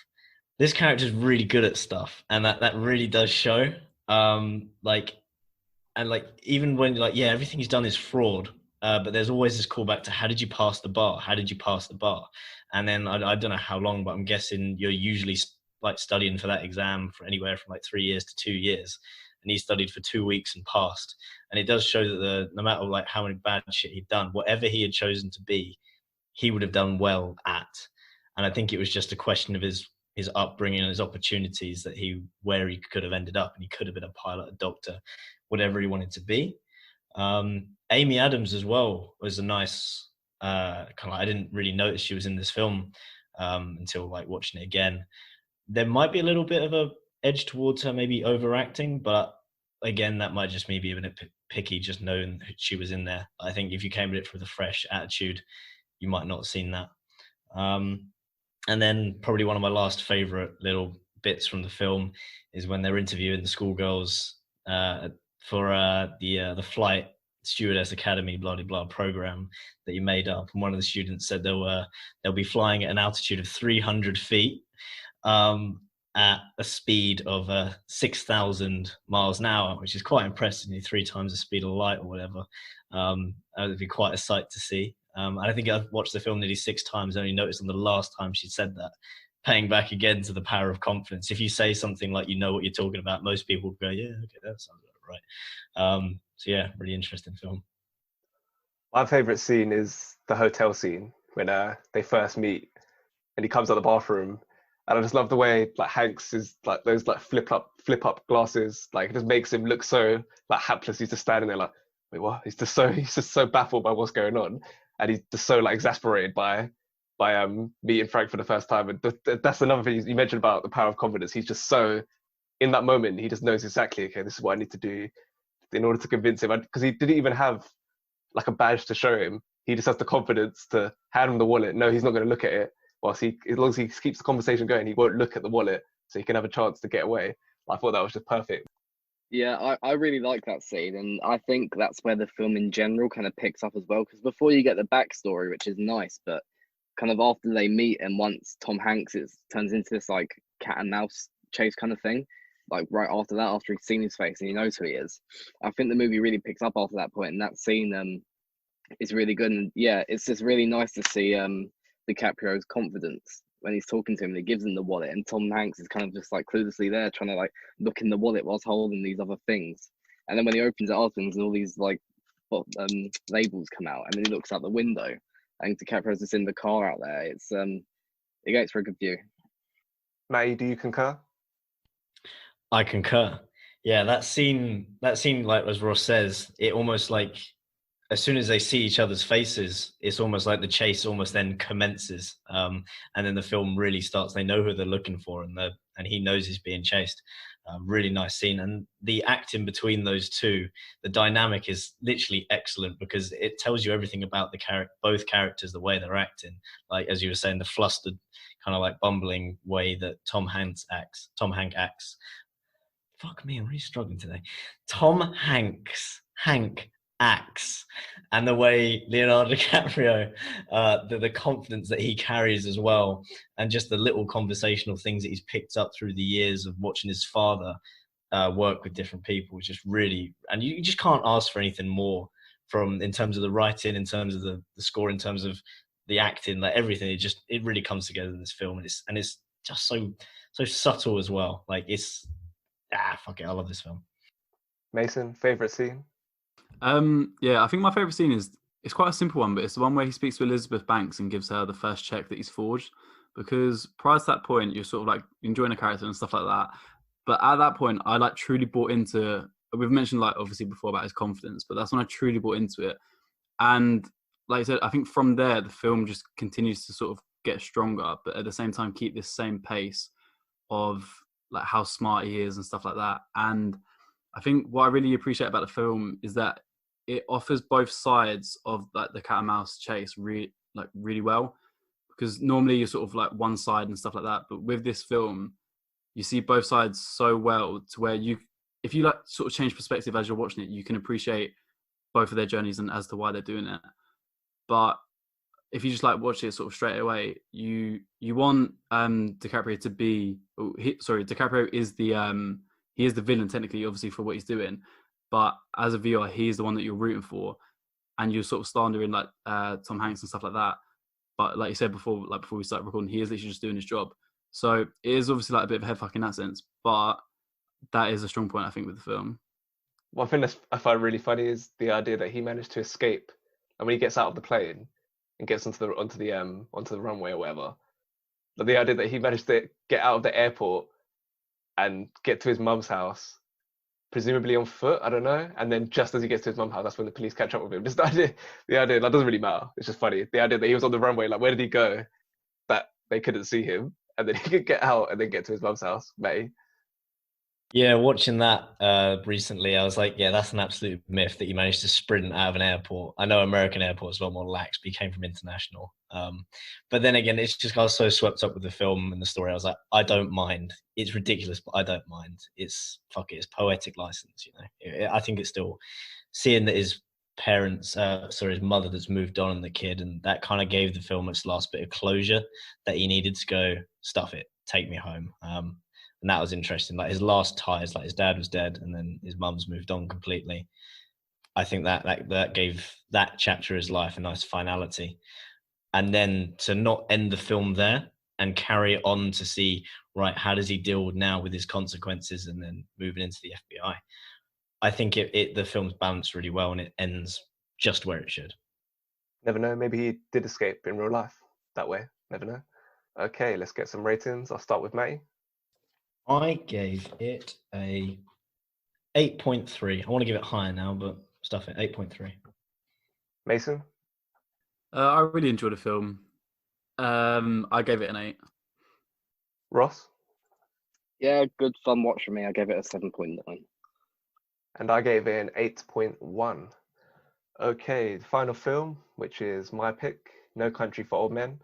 This character's really good at stuff, and that really does show. Even when everything he's done is fraud, but there's always this callback to how did you pass the bar? How did you pass the bar? And then I don't know how long, but I'm guessing you're usually like studying for that exam for anywhere from like 3 years to 2 years, and he studied for 2 weeks and passed. And it does show that no matter like how many bad shit he'd done, whatever he had chosen to be, he would have done well at. And I think it was just a question of his upbringing and his opportunities where he could have ended up, and he could have been a pilot, a doctor, whatever he wanted to be. Amy Adams as well was a nice I didn't really notice she was in this film until like watching it again. There might be a little bit of a edge towards her maybe overacting, but again, that might just me be a bit picky, just knowing she was in there. I think if you came at it with a fresh attitude, you might not have seen that. And then probably one of my last favorite little bits from the film is when they're interviewing the schoolgirls for the flight stewardess academy blah blah blah program that you made up, and one of the students said they'll be flying at an altitude of 300 feet at a speed of 6,000 miles an hour, which is quite impressive. 3 times the speed of light or whatever. That would be quite a sight to see. And I think I've watched the film nearly 6 times. I only noticed on the last time she said that, paying back again to the power of confidence. If you say something like you know what you're talking about, most people go, yeah, okay, that sounds right. So yeah, really interesting film. My favourite scene is the hotel scene when they first meet and he comes out the bathroom. And I just love the way like Hanks is like those like flip up glasses. Like it just makes him look so like hapless. He's just standing there like, wait, what? He's just so baffled by what's going on. And he's just so like exasperated by meeting Frank for the first time. And that's another thing you mentioned about the power of confidence. He's just so in that moment, he just knows exactly, okay, this is what I need to do in order to convince him. Because he didn't even have like a badge to show him. He just has the confidence to hand him the wallet. No, he's not going to look at it. As long as he keeps the conversation going, he won't look at the wallet, so he can have a chance to get away. I thought that was just perfect. Yeah, I really like that scene, and I think that's where the film in general kind of picks up as well. Because before you get the backstory, which is nice, but kind of after they meet and once Tom Hanks turns into this like cat and mouse chase kind of thing, like right after that, after he's seen his face and he knows who he is, I think the movie really picks up after that point, and that scene is really good. And yeah, it's just really nice to see DiCaprio's confidence when he's talking to him and he gives him the wallet, and Tom Hanks is kind of just like cluelessly there trying to like look in the wallet whilst holding these other things. And then when he opens it up and all these like labels come out, and then he looks out the window and DiCaprio's just in the car out there. It gets for a good view. Matty, do you concur? I concur. Yeah, that scene, like as Ross says, it almost like as soon as they see each other's faces, it's almost like the chase almost then commences, and then the film really starts. They know who they're looking for, and he knows he's being chased. Really nice scene, and the acting between those two, the dynamic is literally excellent because it tells you everything about both characters, the way they're acting. Like as you were saying, the flustered, kind of like bumbling way that Tom Hanks acts. Fuck me, I'm really struggling today. Tom Hanks acts, and the way Leonardo DiCaprio, the confidence that he carries as well, and just the little conversational things that he's picked up through the years of watching his father work with different people, just really, and you just can't ask for anything more in terms of the writing, in terms of the score, in terms of the acting, like everything. It really comes together in this film, and it's just so subtle as well. Like fuck it, I love this film. Mason, favorite scene? Yeah, I think my favorite scene it's quite a simple one, but it's the one where he speaks to Elizabeth Banks and gives her the first check that he's forged. Because prior to that point, you're sort of like enjoying a character and stuff like that. But at that point, I like truly bought into. We've mentioned like obviously before about his confidence, but that's when I truly bought into it. And like I said, I think from there the film just continues to sort of get stronger, but at the same time keep this same pace of like how smart he is and stuff like that. And I think what I really appreciate about the film is that it offers both sides of like the cat and mouse chase really well, because normally you're sort of like one side and stuff like that, but with this film you see both sides so well to where if you like sort of change perspective as you're watching it, you can appreciate both of their journeys and as to why they're doing it. But if you just like watch it sort of straight away, you want DiCaprio to be DiCaprio is he is the villain technically, obviously, for what he's doing. But as a viewer, he's the one that you're rooting for, and you're sort of slandering like Tom Hanks and stuff like that. But like you said before we start recording, he is literally just doing his job. So it is obviously like a bit of a head fuck in that sense, but that is a strong point I think with the film. One thing that I find really funny is the idea that he managed to escape, and when he gets out of the plane and gets onto the runway or whatever, but the idea that he managed to get out of the airport and get to his mum's house, presumably on foot, I don't know. And then just as he gets to his mum's house, that's when the police catch up with him. Just the idea that doesn't really matter. It's just funny. The idea that he was on the runway, like where did he go? That they couldn't see him, and then he could get out and then get to his mum's house. May. Yeah, watching that recently, I was like, yeah, that's an absolute myth that you managed to sprint out of an airport. I know American airports are a lot more lax, but he came from international. But then again, it's just I was so swept up with the film and the story. I was like, I don't mind. It's ridiculous, but I don't mind. It's fuck it. It's poetic license, you know. I think it's still seeing that his his mother that's moved on and the kid, and that kind of gave the film its last bit of closure that he needed to go stuff it, take me home. And that was interesting. Like his last ties, like his dad was dead, and then his mum's moved on completely. I think that gave that chapter of his life a nice finality, and then to not end the film there and carry on to see right how does he deal now with his consequences, and then moving into the FBI. I think the film's balanced really well, and it ends just where it should. Never know. Maybe he did escape in real life that way. Never know. Okay, let's get some ratings. I'll start with Matty. I gave it a 8.3. I want to give it higher now, but stuff it 8.3. Mason. I really enjoyed the film. I gave it an 8. Ross. Yeah, good fun watch for me. I gave it a 7.9. And I gave it an 8.1. Okay, the final film, which is my pick, No Country for Old Men.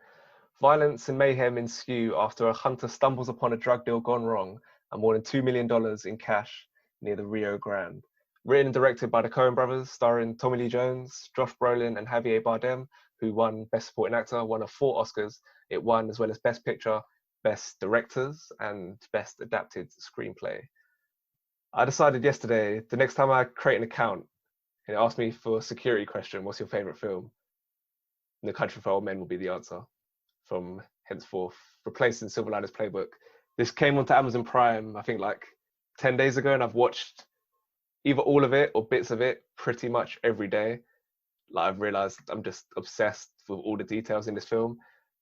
Violence and mayhem ensue after a hunter stumbles upon a drug deal gone wrong and more than $2 million in cash near the Rio Grande. Written and directed by the Coen brothers, starring Tommy Lee Jones, Josh Brolin, and Javier Bardem, who won Best Supporting Actor, one of 4 Oscars. It won as well as Best Picture, Best Directors, and Best Adapted Screenplay. I decided yesterday, the next time I create an account, and it asked me for a security question, what's your favorite film? No Country for Old Men will be the answer from henceforth, replacing Silver Linings Playbook. This came onto Amazon Prime, I think like 10 days ago, and I've watched either all of it or bits of it pretty much every day. Like I've realized I'm just obsessed with all the details in this film.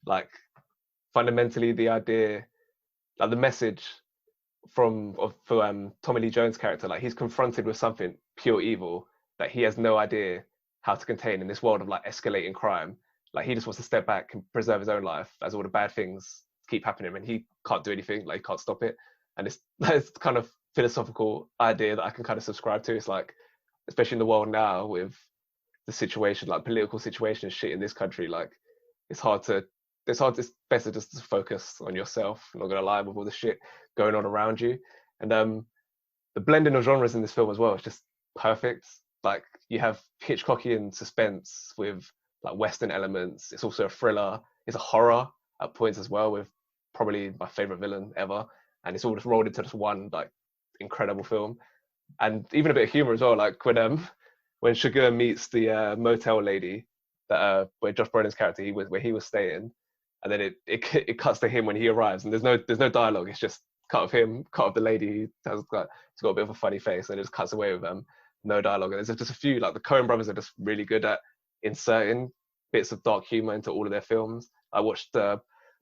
Like fundamentally the idea, like the message for Tommy Lee Jones' character, like he's confronted with something pure evil that he has no idea how to contain in this world of like escalating crime. Like he just wants to step back and preserve his own life as all the bad things keep happening and he can't do anything, like he can't stop it. And it's kind of philosophical idea that I can kind of subscribe to. It's like, especially in the world now with the situation, like political situation and shit in this country, like it's better just to focus on yourself, I'm not gonna lie, with all the shit going on around you. And the blending of genres in this film as well is just perfect. Like you have Hitchcockian suspense with like Western elements. It's also a thriller. It's a horror at points as well, with probably my favorite villain ever. And it's all just rolled into this one like incredible film. And even a bit of humor as well. Like when Sugar meets the motel lady that where Josh Brolin's character where he was staying, and then it cuts to him when he arrives, and there's no dialogue. It's just cut of him, cut of the lady. He's got a bit of a funny face, and it just cuts away with no dialogue. And there's just a few, like the Coen brothers are just really good at inserting bits of dark humor into all of their films. I watched Ballad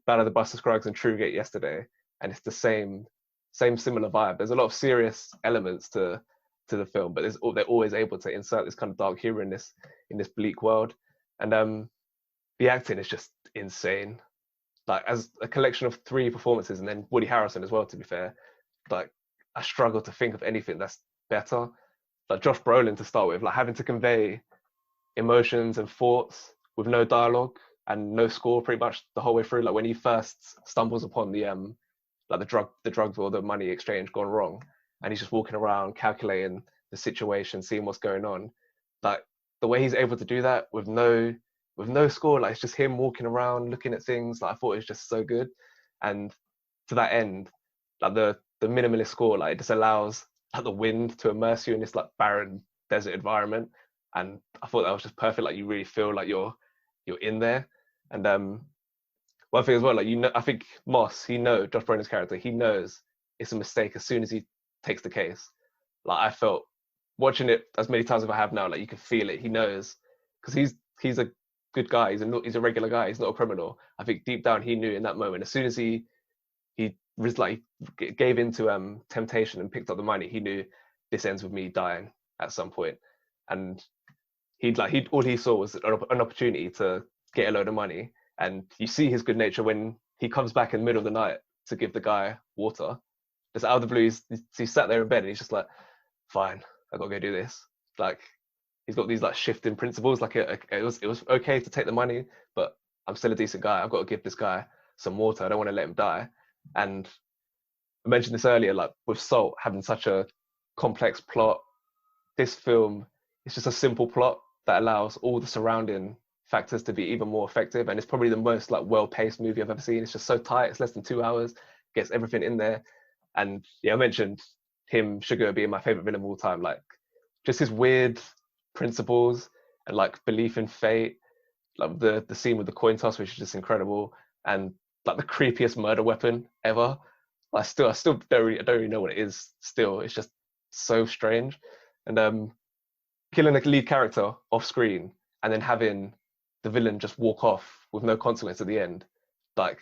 of the Buster Scruggs and True Gate yesterday, and it's the same similar vibe. There's a lot of serious elements to the film, but they're always able to insert this kind of dark humor in this bleak world. And the acting is just insane. Like as a collection of 3 performances, and then Woody Harrelson as well, to be fair, like I struggle to think of anything that's better. Like Josh Brolin to start with, like having to convey emotions and thoughts with no dialogue and no score pretty much the whole way through. Like when he first stumbles upon the drugs or the money exchange gone wrong, and he's just walking around calculating the situation, seeing what's going on. Like the way he's able to do that with no score, like it's just him walking around looking at things. Like I thought it was just so good. And to that end, like the minimalist score, like it just allows like the wind to immerse you in this like barren desert environment. And I thought that was just perfect. Like you really feel like you're in there. And one thing as well, like I think Josh Brolin's character, he knows it's a mistake as soon as he takes the case. Like I felt watching it as many times as I have now, like you can feel it. He knows, because he's a good guy. He's a regular guy. He's not a criminal. I think deep down he knew in that moment, as soon as he was like gave into temptation and picked up the money, he knew this ends with me dying at some point. And all he saw was an opportunity to get a load of money. And you see his good nature when he comes back in the middle of the night to give the guy water. just out of the blue, he sat there in bed and he's just like, fine, I gotta go do this. Like, he's got these like shifting principles. Like it was okay to take the money, but I'm still a decent guy. I've got to give this guy some water. I don't want to let him die. And I mentioned this earlier, like with Salt having such a complex plot, this film is just a simple plot that allows all the surrounding factors to be even more effective. And it's probably the most like well-paced movie I've ever seen. It's just so tight. It's less than 2 hours, gets everything in there. And yeah, I mentioned him, Sugar, being my favorite villain of all time. Like, just his weird principles and like belief in fate. Like the scene with the coin toss, which is just incredible, and like the creepiest murder weapon ever. I still don't really know what it is. Still, it's just so strange. And killing a lead character off screen and then having the villain just walk off with no consequence at the end, like,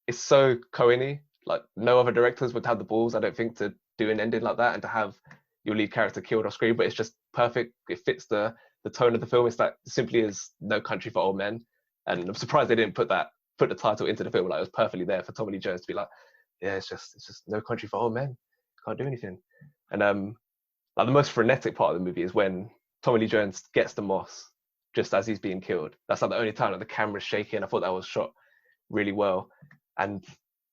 it's so Coen-y. Like, no other directors would have the balls, I don't think, to do an ending like that and to have your lead character killed off screen. But it's just perfect. It fits the tone of the film. It's like simply as No Country for Old Men, and I'm surprised they didn't put the title into the film. Like, it was perfectly there for Tommy Lee Jones to be like, yeah, it's just No Country for Old Men. Can't do anything. And like the most frenetic part of the movie is when Tommy Lee Jones gets the moss just as he's being killed. That's like the only time that the camera's shaking. I thought that was shot really well. And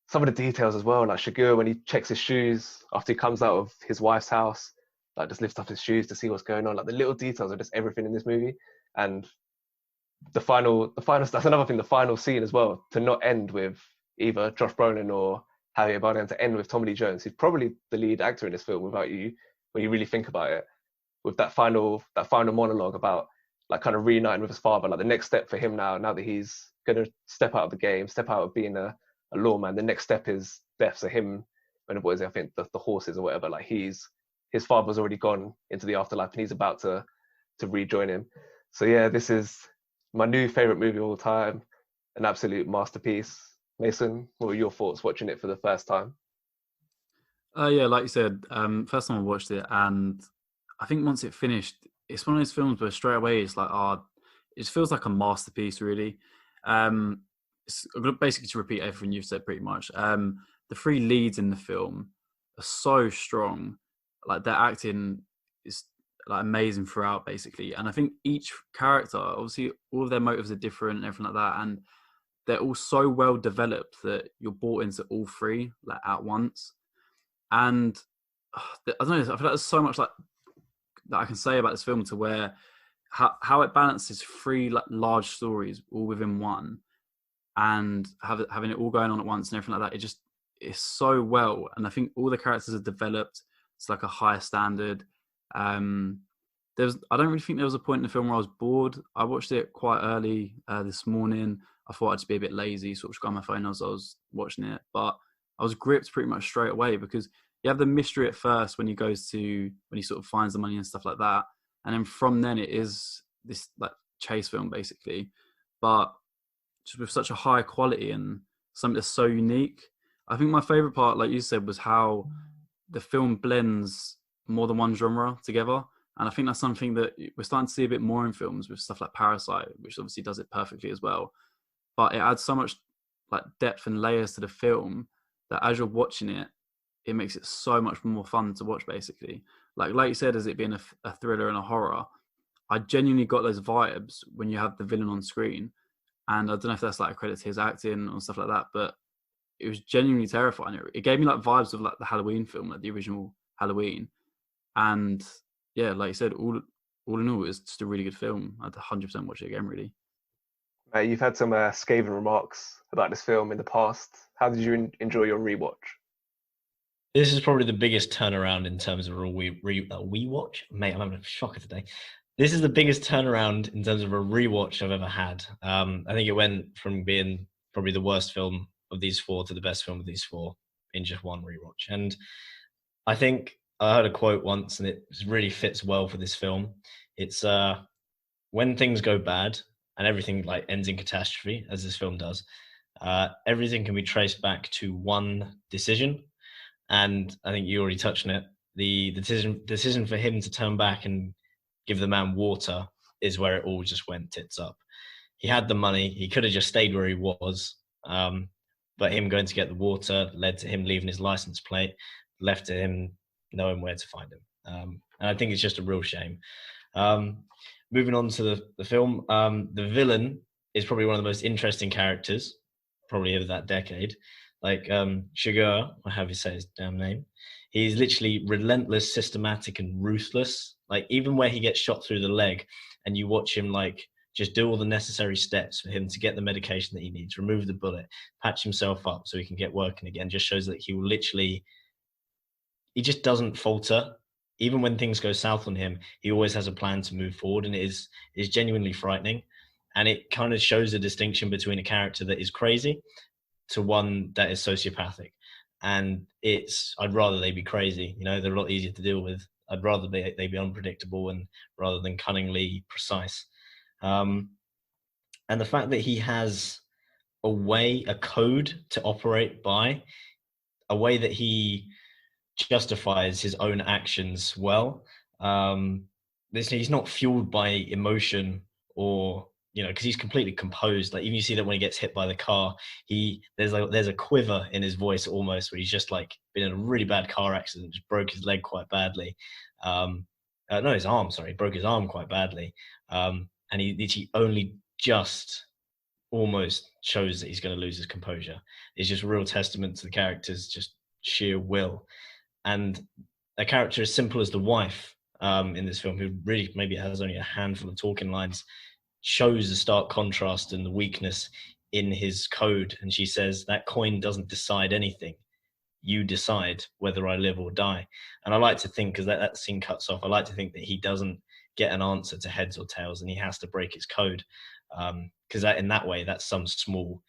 some of the details as well, like Shigur, when he checks his shoes after he comes out of his wife's house, like just lifts up his shoes to see what's going on. Like, the little details are just everything in this movie. And the final that's another thing, the final scene as well, to not end with either Josh Brolin or Javier Bardem, to end with Tommy Lee Jones, who's probably the lead actor in this film when you really think about it, with that final monologue about like kind of reuniting with his father. Like, the next step for him now that he's gonna step out of the game, step out of being a lawman, the next step is death. So him, when it was, I think the horses or whatever, like his father's already gone into the afterlife and he's about to rejoin him. So yeah, this is my new favorite movie of all time, an absolute masterpiece. Mason, what were your thoughts watching it for the first time? Yeah, like you said, first time I watched it, and I think once it finished, it's one of those films where straight away it's like, it feels like a masterpiece, really. I'm gonna basically to repeat everything you've said pretty much. The three leads in the film are so strong. Like, their acting is like amazing throughout, basically. And I think each character, obviously, all of their motives are different and everything like that. And they're all so well developed that you're bought into all three like at once. And I don't know, I feel like there's so much like that I can say about this film, to where how it balances three like large stories all within one, and having it all going on at once and everything like that. It's so well, and I think all the characters are developed. It's like a higher standard. I don't really think there was a point in the film where I was bored. I watched it quite early this morning. I thought I'd just be a bit lazy, sort of got on my phone as I was watching it, but I was gripped pretty much straight away, because you have the mystery at first when he sort of finds the money and stuff like that, and then from then it is this like chase film basically, but just with such a high quality and something that's so unique. I think my favorite part, like you said, was how the film blends more than one genre together. And I think that's something that we're starting to see a bit more in films, with stuff like Parasite, which obviously does it perfectly as well. But it adds so much like depth and layers to the film that as you're watching it, it makes it so much more fun to watch, basically. Like you said, as it being a thriller and a horror, I genuinely got those vibes when you have the villain on screen. And I don't know if that's like a credit to his acting or stuff like that, but it was genuinely terrifying. It gave me like vibes of like the Halloween film, like the original Halloween. And yeah, like you said, all in all, it's just a really good film. I'd 100% watch it again, really. You've had some scathing remarks about this film in the past. How did you enjoy your rewatch? This is probably the biggest turnaround in terms of a rewatch. Mate, I'm having a shocker today. This is the biggest turnaround in terms of a rewatch I've ever had. I think it went from being probably the worst film of these four to the best film of these four in just one rewatch. And I think I heard a quote once, and it really fits well for this film. It's when things go bad and everything like ends in catastrophe, as this film does, everything can be traced back to one decision. And I think you already touched on it. The decision for him to turn back and give the man water is where it all just went tits up. He had the money. He could have just stayed where he was. But him going to get the water led to him leaving his license plate. left to him knowing where to find him. And I think it's just a real shame. Moving on to the film, the villain is probably one of the most interesting characters, probably of that decade. Like Sugar, or however you say his damn name, he's literally relentless, systematic, and ruthless. Like even where he gets shot through the leg, and you watch him like just do all the necessary steps for him to get the medication that he needs, remove the bullet, patch himself up so he can get working again. Just shows that he will literally, he just doesn't falter. Even when things go south on him, he always has a plan to move forward, and it is genuinely frightening. And it kind of shows the distinction between a character that is crazy to one that is sociopathic. And I'd rather they be crazy. You know, they're a lot easier to deal with. I'd rather they be unpredictable and rather than cunningly precise. And the fact that he has a code to operate by, a way that he justifies his own actions well. He's not fueled by emotion or, you know, because he's completely composed. Like even you see that when he gets hit by the car, there's a quiver in his voice almost, where he's just like been in a really bad car accident, just broke his leg quite badly. His arm, sorry, broke his arm quite badly. And he only just almost shows that he's going to lose his composure. It's just a real testament to the character's just sheer will. And a character as simple as the wife in this film, who really maybe has only a handful of talking lines, shows the stark contrast and the weakness in his code. And she says, that coin doesn't decide anything. You decide whether I live or die. And I like to think, because that scene cuts off, I like to think that he doesn't get an answer to heads or tails and he has to break his code. Because in that way, that's some small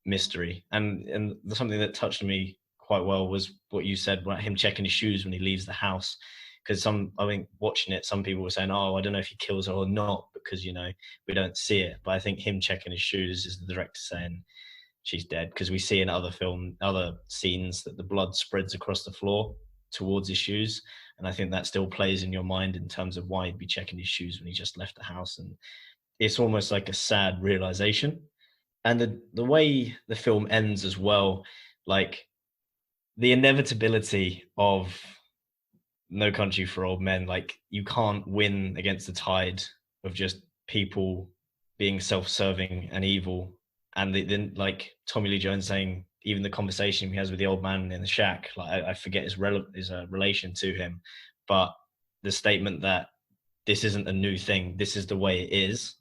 mystery. And something that touched me quite well was what you said about him checking his shoes when he leaves the house. Because I think watching it, some people were saying, oh, I don't know if he kills her or not, because, you know, we don't see it. But I think him checking his shoes is the director saying she's dead, because we see in other scenes that the blood spreads across the floor towards his shoes. And I think that still plays in your mind in terms of why he'd be checking his shoes when he just left the house. And it's almost like a sad realization. And the way the film ends as well, like the inevitability of No Country for Old Men, like you can't win against the tide of just people being self-serving and evil. And then like Tommy Lee Jones saying, even the conversation he has with the old man in the shack, like I forget his relation to him, but the statement that this isn't a new thing, this is the way it is,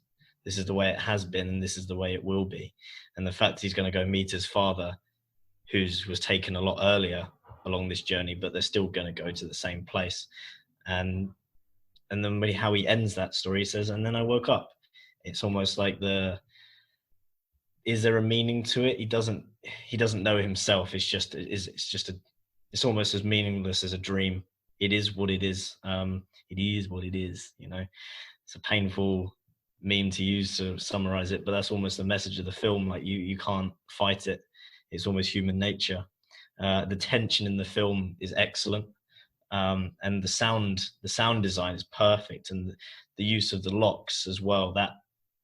this is the way it has been, and this is the way it will be. And the fact he's going to go meet his father, who was taken a lot earlier along this journey, but they're still going to go to the same place. And then how he ends that story, he says, and then I woke up. It's almost like is there a meaning to it? He doesn't know himself. It's almost as meaningless as a dream. It is what it is. It is what it is, you know. It's a painful meme to use to summarize it, but that's almost the message of the film. Like you can't fight it. It's almost human nature. The tension in the film is excellent. And the sound design is perfect, and the use of the locks as well, that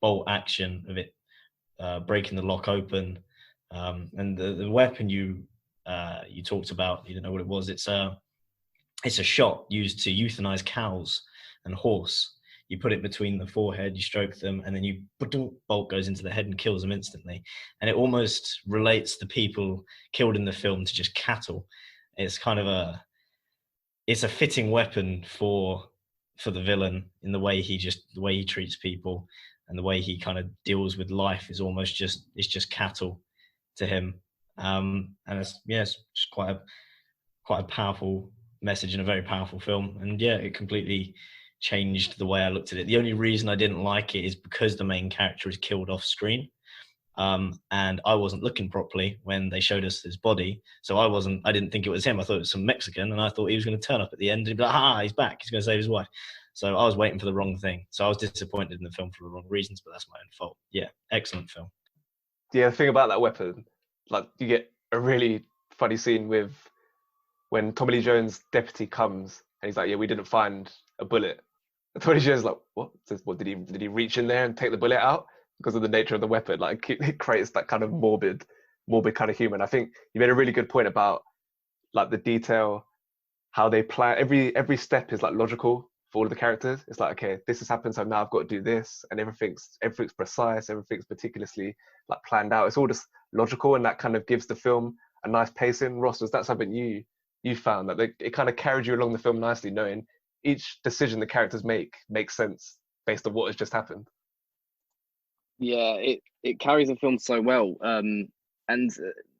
bolt action of it breaking the lock open, and the weapon you talked about, you don't know what it was. It's a shot used to euthanize cows and horse. You put it between the forehead, you stroke them, and then bolt goes into the head and kills them instantly. And it almost relates the people killed in the film to just cattle. It's kind of it's a fitting weapon for the villain in the way he treats people, and the way he kind of deals with life is almost just cattle to him. And it's just quite a powerful message and a very powerful film. And yeah, it completely changed the way I looked at it. The only reason I didn't like it is because the main character is killed off screen. And I wasn't looking properly when they showed us his body. So I didn't think it was him. I thought it was some Mexican, and I thought he was going to turn up at the end and be like, he's back. He's going to save his wife. So I was waiting for the wrong thing. So I was disappointed in the film for the wrong reasons, but that's my own fault. Yeah, excellent film. Yeah, the thing about that weapon, like you get a really funny scene with when Tommy Lee Jones' deputy comes and he's like, yeah, we didn't find a bullet. And Tommy Lee Jones is like, what? Says, what, did he reach in there and take the bullet out? Because of the nature of the weapon, like it creates that kind of morbid kind of humor. I think you made a really good point about like the detail how they plan every step is like logical for all of the characters. It's like, okay, this has happened, so now I've got to do this, and everything's precise, everything's meticulously like planned out. It's all just logical, and that kind of gives the film a nice pacing. Ross, was that something you found that it kind of carried you along the film nicely, knowing each decision the characters make makes sense based on what has just happened? Yeah, it carries the film so well. And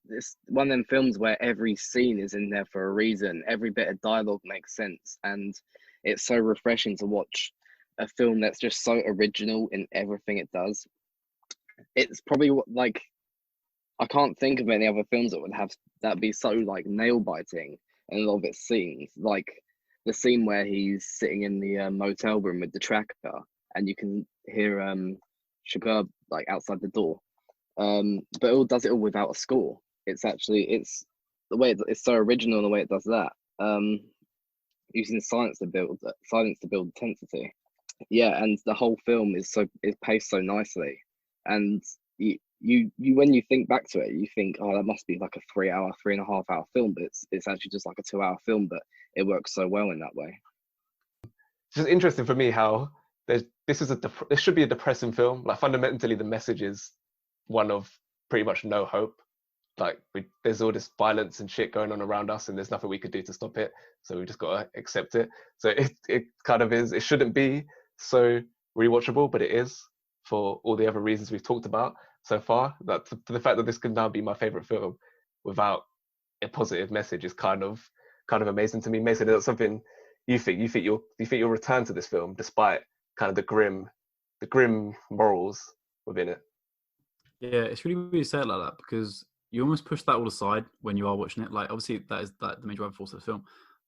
it's one of them films where every scene is in there for a reason. Every bit of dialogue makes sense, and it's so refreshing to watch a film that's just so original in everything it does. It's probably like I can't think of any other films that would have that be so like nail biting in a lot of its scenes. Like the scene where he's sitting in the motel room with the tracker, and you can hear Sugar like outside the door. But it all does it all without a score. It's the way it's so original in the way it does that. Using silence to build intensity. Yeah, and the whole film is paced so nicely, and you when you think back to it, you think, oh, that must be like a 3.5 hour film, but it's actually just like a 2 hour film, but it works so well in that way. It's just interesting for me how this should be a depressing film. Like fundamentally, the message is one of pretty much no hope. Like there's all this violence and shit going on around us, and there's nothing we could do to stop it. So we just gotta accept it. So it kind of is. It shouldn't be so rewatchable, but it is for all the other reasons we've talked about so far. That the fact that this could now be my favorite film without a positive message is kind of amazing to me. Mason, is that something you think you'll return to this film despite kind of the grim morals within it? Yeah, it's really weird to say it like that, because you almost push that all aside when you are watching it. Like, obviously, that is the main driving force of the film.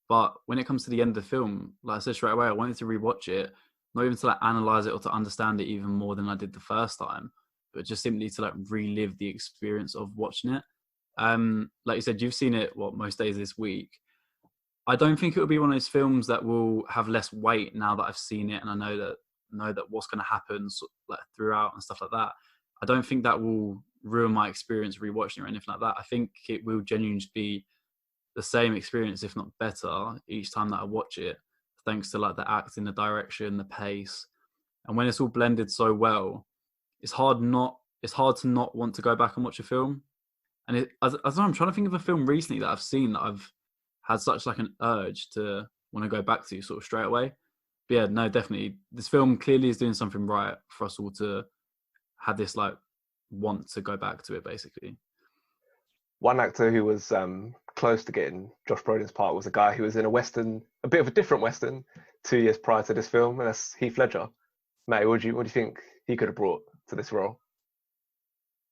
But when it comes to the end of the film, like I said straight away, I wanted to rewatch it, not even to like analyze it or to understand it even more than I did the first time, but just simply to like relive the experience of watching it. Like you said, you've seen it most days this week. I don't think it will be one of those films that will have less weight now that I've seen it and I know that what's going to happen like throughout and stuff like that. I don't think that will ruin my experience rewatching it or anything like that. I think it will genuinely just be the same experience, if not better, each time that I watch it, thanks to like the acting, the direction, the pace. And when it's all blended so well, it's hard to not want to go back and watch a film. And I don't know, I'm trying to think of a film recently that I've seen that I've had such like an urge to want to go back to sort of straight away. But yeah, no, definitely. This film clearly is doing something right for us all to have this like want to go back to it, basically. One actor who was close to getting Josh Brolin's part was a guy who was in a bit of a different Western 2 years prior to this film, and that's Heath Ledger. Matty, what do you think he could have brought to this role?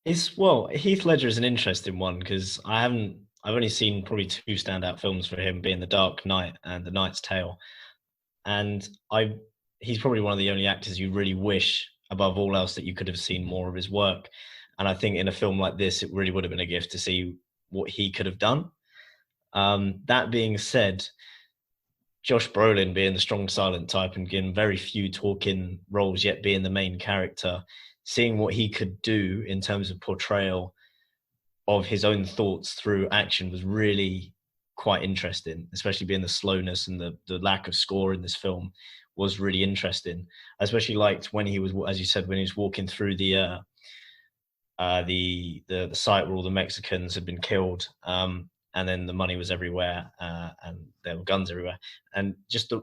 Heath Ledger is an interesting one because I've only seen probably 2 standout films for him, being The Dark Knight and The Knight's Tale. And he's probably one of the only actors you really wish above all else that you could have seen more of his work. And I think in a film like this, it really would have been a gift to see what he could have done. That being said, Josh Brolin being the strong silent type and getting very few talking roles, yet being the main character, seeing what he could do in terms of portrayal of his own thoughts through action was really quite interesting, especially being the slowness and the lack of score in this film was really interesting. I especially liked when he was, as you said, when he was walking through the site where all the Mexicans had been killed, and then the money was everywhere, and there were guns everywhere, and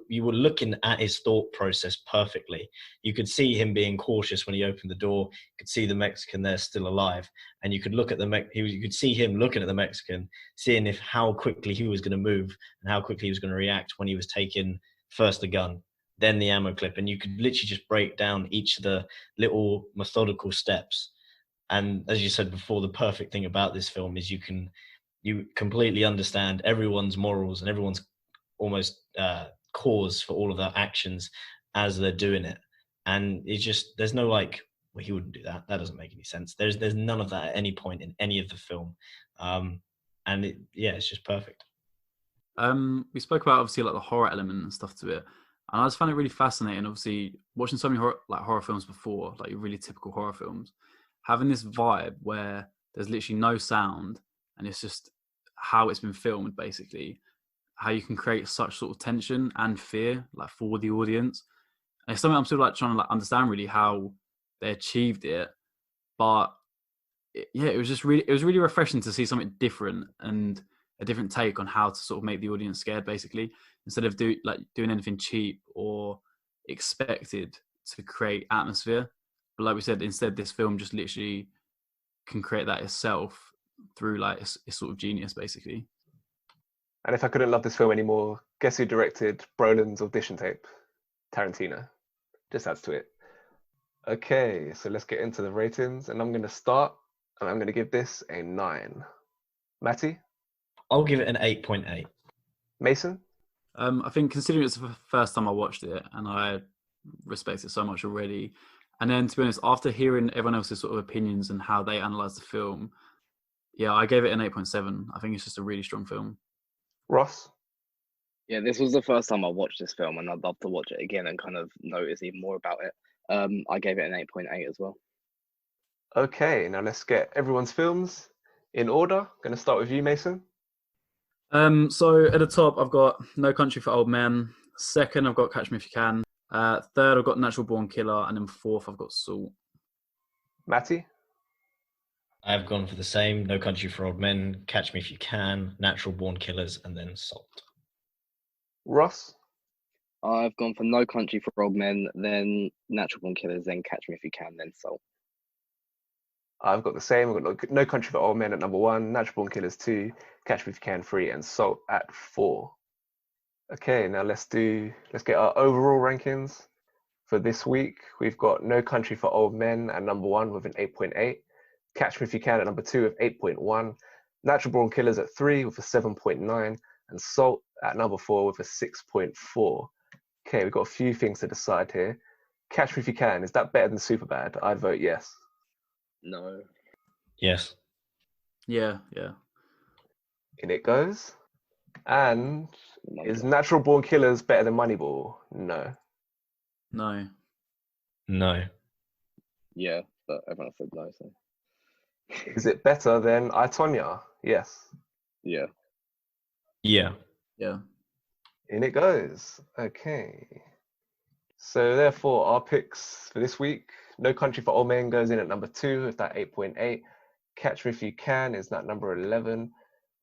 you were looking at his thought process perfectly. You could see him being cautious when he opened the door. You could see the Mexican there still alive, and you could look at you could see him looking at the Mexican, seeing how quickly he was going to move and how quickly he was going to react when he was taking first the gun, then the ammo clip, and you could literally just break down each of the little methodical steps. And as you said before, the perfect thing about this film is you completely understand everyone's morals and everyone's almost cause for all of their actions as they're doing it. And it's just, there's no like, well, he wouldn't do that. That doesn't make any sense. There's none of that at any point in any of the film. And it's just perfect. We spoke about obviously like the horror element and stuff to it. And I just found it really fascinating. Obviously, watching so many horror films before, like really typical horror films, having this vibe where there's literally no sound and it's just how it's been filmed, basically, how you can create such sort of tension and fear like for the audience. And it's something I'm still like trying to like understand really how they achieved it. But yeah, it was really refreshing to see something different and a different take on how to sort of make the audience scared, basically, instead of doing anything cheap or expected to create atmosphere. But like we said, instead this film just literally can create that itself through like its sort of genius, basically. And if I couldn't love this film anymore, guess who directed Brolin's audition tape? Tarantino. Just adds to it. Okay, so let's get into the ratings, and I'm going to start, and I'm going to give this a 9. Matty? I'll give it an 8.8. Mason? I think considering it's the first time I watched it, and I respect it so much already, and then to be honest, after hearing everyone else's sort of opinions and how they analysed the film, yeah, I gave it an 8.7. I think it's just a really strong film. Ross? Yeah, this was the first time I watched this film, and I'd love to watch it again and kind of notice even more about it. I gave it an 8.8 as well. Okay, now let's get everyone's films in order. Going to start with you, Mason. So at the top, I've got No Country for Old Men. Second, I've got Catch Me If You Can. Third, I've got Natural Born Killer. And then fourth, I've got Salt. Matty? I've gone for the same. No Country for Old Men, Catch Me If You Can, Natural Born Killers, and then Salt. Ross? I've gone for No Country for Old Men, then Natural Born Killers, then Catch Me If You Can, then Salt. I've got the same. I've got No Country for Old Men at number 1, Natural Born Killers 2, Catch Me If You Can 3, and Salt at 4. Okay, now let's get our overall rankings for this week. We've got No Country for Old Men at number 1 with an 8.8, Catch Me If You Can at number 2 with 8.1, Natural Born Killers at 3 with a 7.9, and Salt at number 4 with a 6.4. Okay, we've got a few things to decide here. Catch Me If You Can, is that better than Superbad? I'd vote yes. No. Yes. Yeah. In it goes. And is God. Natural Born Killers better than Moneyball? No. No. No. Yeah, but everyone said no, so. Is it better than I, Tonya? Yes. Yeah. Yeah. Yeah. In it goes. Okay. So therefore, our picks for this week, No Country for Old Men goes in at number 2 with that 8.8. Catch Me If You Can is that number 11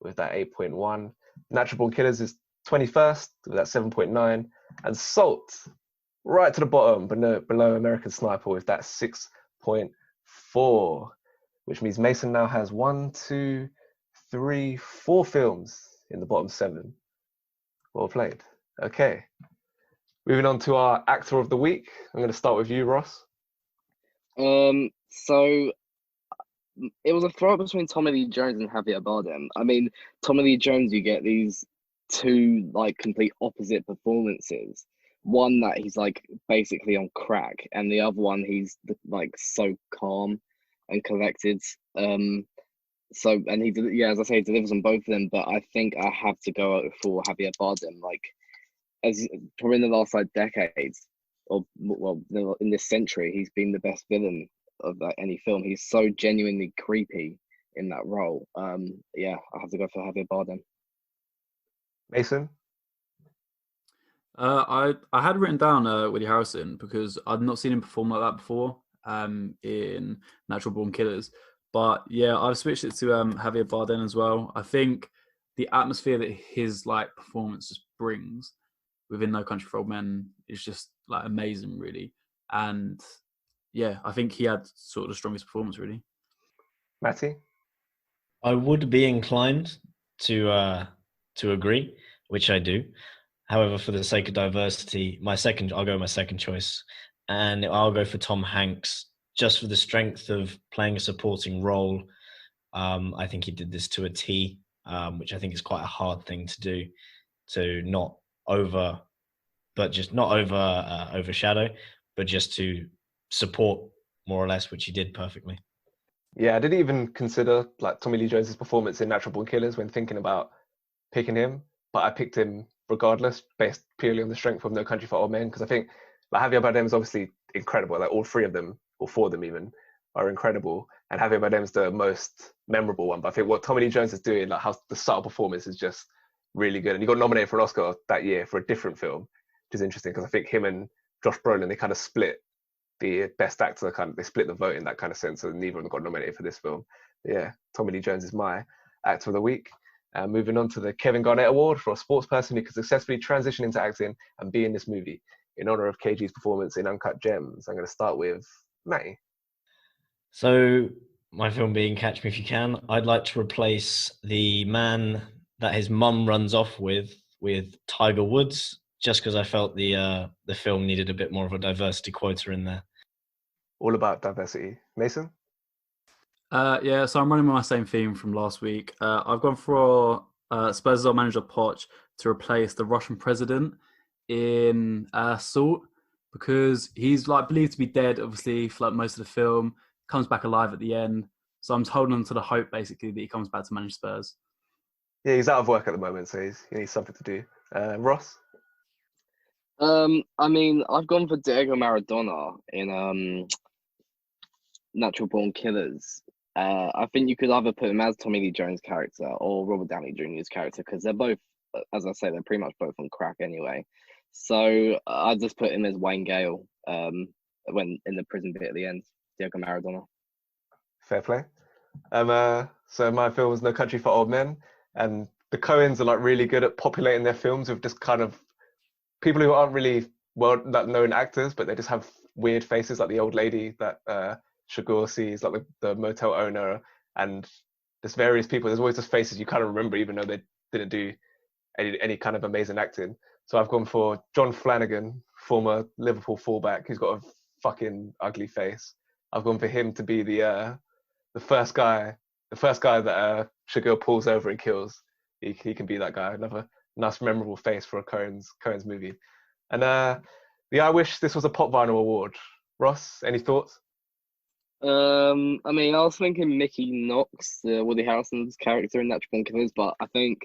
with that 8.1. Natural Born Killers is 21st with that 7.9. And Salt, right to the bottom, below American Sniper with that 6.4. Which means Mason now has 4 films in the bottom 7. Well played. Okay. Moving on to our actor of the week. I'm going to start with you, Ross. So it was a throw between Tommy Lee Jones and Javier Bardem. I mean, Tommy Lee Jones, you get these two like complete opposite performances. One that he's like basically on crack, and the other one he's like so calm and collected. So and he did, yeah, as I say, he delivers on both of them. But I think I have to go for Javier Bardem. Like, as probably in the last like decades, or well, in this century, he's been the best villain of like any film. He's so genuinely creepy in that role. Yeah, I have to go for Javier Bardem. Mason? I had written down Woody Harrelson because I'd not seen him perform like that before in Natural Born Killers. But yeah, I've switched it to Javier Bardem as well. I think the atmosphere that his like performance just brings within No Country for Old Men is just like amazing, really. And yeah, I think he had sort of the strongest performance, really. Matty? I would be inclined to agree, which I do. However, for the sake of diversity, I'll go with my second choice, and I'll go for Tom Hanks, just for the strength of playing a supporting role. I think he did this to a T, which I think is quite a hard thing to do, to not overshadow, but just to support more or less, which he did perfectly. Yeah, I didn't even consider like Tommy Lee Jones' performance in Natural Born Killers when thinking about picking him, but I picked him regardless, based purely on the strength of No Country for Old Men, because I think like Javier Bardem is obviously incredible. Like all 3 of them, or 4 of them even, are incredible, and Javier Bardem is the most memorable one. But I think what Tommy Lee Jones is doing, like how the subtle performance is just really good. And he got nominated for an Oscar that year for a different film, which is interesting because I think him and Josh Brolin, they kind of split the best actor, they split the vote in that kind of sense. So neither of them got nominated for this film. But yeah, Tommy Lee Jones is my actor of the week. Moving on to the Kevin Garnett Award for a sports person who could successfully transition into acting and be in this movie in honor of KG's performance in Uncut Gems. I'm going to start with Matty. So my film being Catch Me If You Can, I'd like to replace the man that his mum runs off with Tiger Woods, just because I felt the film needed a bit more of a diversity quota in there. All about diversity. Mason? Yeah, so I'm running with my same theme from last week. I've gone for Spurs manager Poch to replace the Russian president in Salt, because he's like believed to be dead, obviously, for like most of the film. Comes back alive at the end. So I'm just holding on to the hope, basically, that he comes back to manage Spurs. Yeah, he's out of work at the moment, so he needs something to do. Ross? I mean, I've gone for Diego Maradona in Natural Born Killers. I think you could either put him as Tommy Lee Jones' character or Robert Downey Jr.'s character, because they're both, as I say, they're pretty much both on crack anyway. So I just put him as Wayne Gale when in the prison bit at the end. Diego Maradona. Fair play. So my film was No Country for Old Men, and the Coens are like really good at populating their films with just kind of people who aren't really known actors, but they just have weird faces, like the old lady that Shagur sees, like the motel owner, and just various people. There's always just faces you kind of remember, even though they didn't do any kind of amazing acting. So I've gone for John Flanagan, former Liverpool fullback, who's got a fucking ugly face. I've gone for him to be the first guy that Shagur pulls over and kills. He can be that guy. Another nice, memorable face for a Coen's movie. And I wish this was a Pop Vinyl Award. Ross, any thoughts? I mean, I was thinking Mickey Knox, Woody Harrelson's character in Natural Born Killers, but I think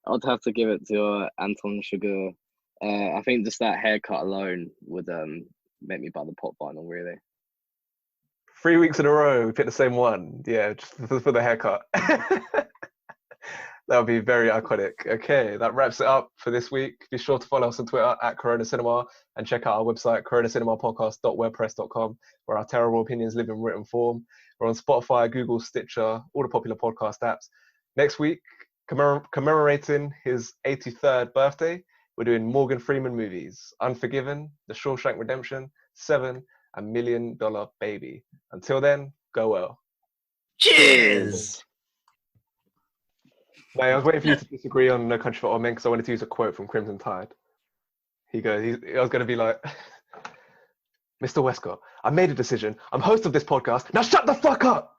I'd have to give it to Anton Chigurh. I think just that haircut alone would make me buy the Pop Vinyl, really. 3 weeks in a row, we picked the same one. Yeah, just for the haircut. That would be very iconic. Okay, that wraps it up for this week. Be sure to follow us on Twitter at Corona Cinema and check out our website, coronacinemapodcast.wordpress.com, where our terrible opinions live in written form. We're on Spotify, Google, Stitcher, all the popular podcast apps. Next week, commemorating his 83rd birthday, we're doing Morgan Freeman movies, Unforgiven, The Shawshank Redemption, Seven, and $1 Million Baby. Until then, go well. Cheers! Mate, I was waiting for you to disagree on No Country for Old Men because I wanted to use a quote from Crimson Tide. I was going to be like, Mr. Westcott, I made a decision. I'm host of this podcast. Now shut the fuck up!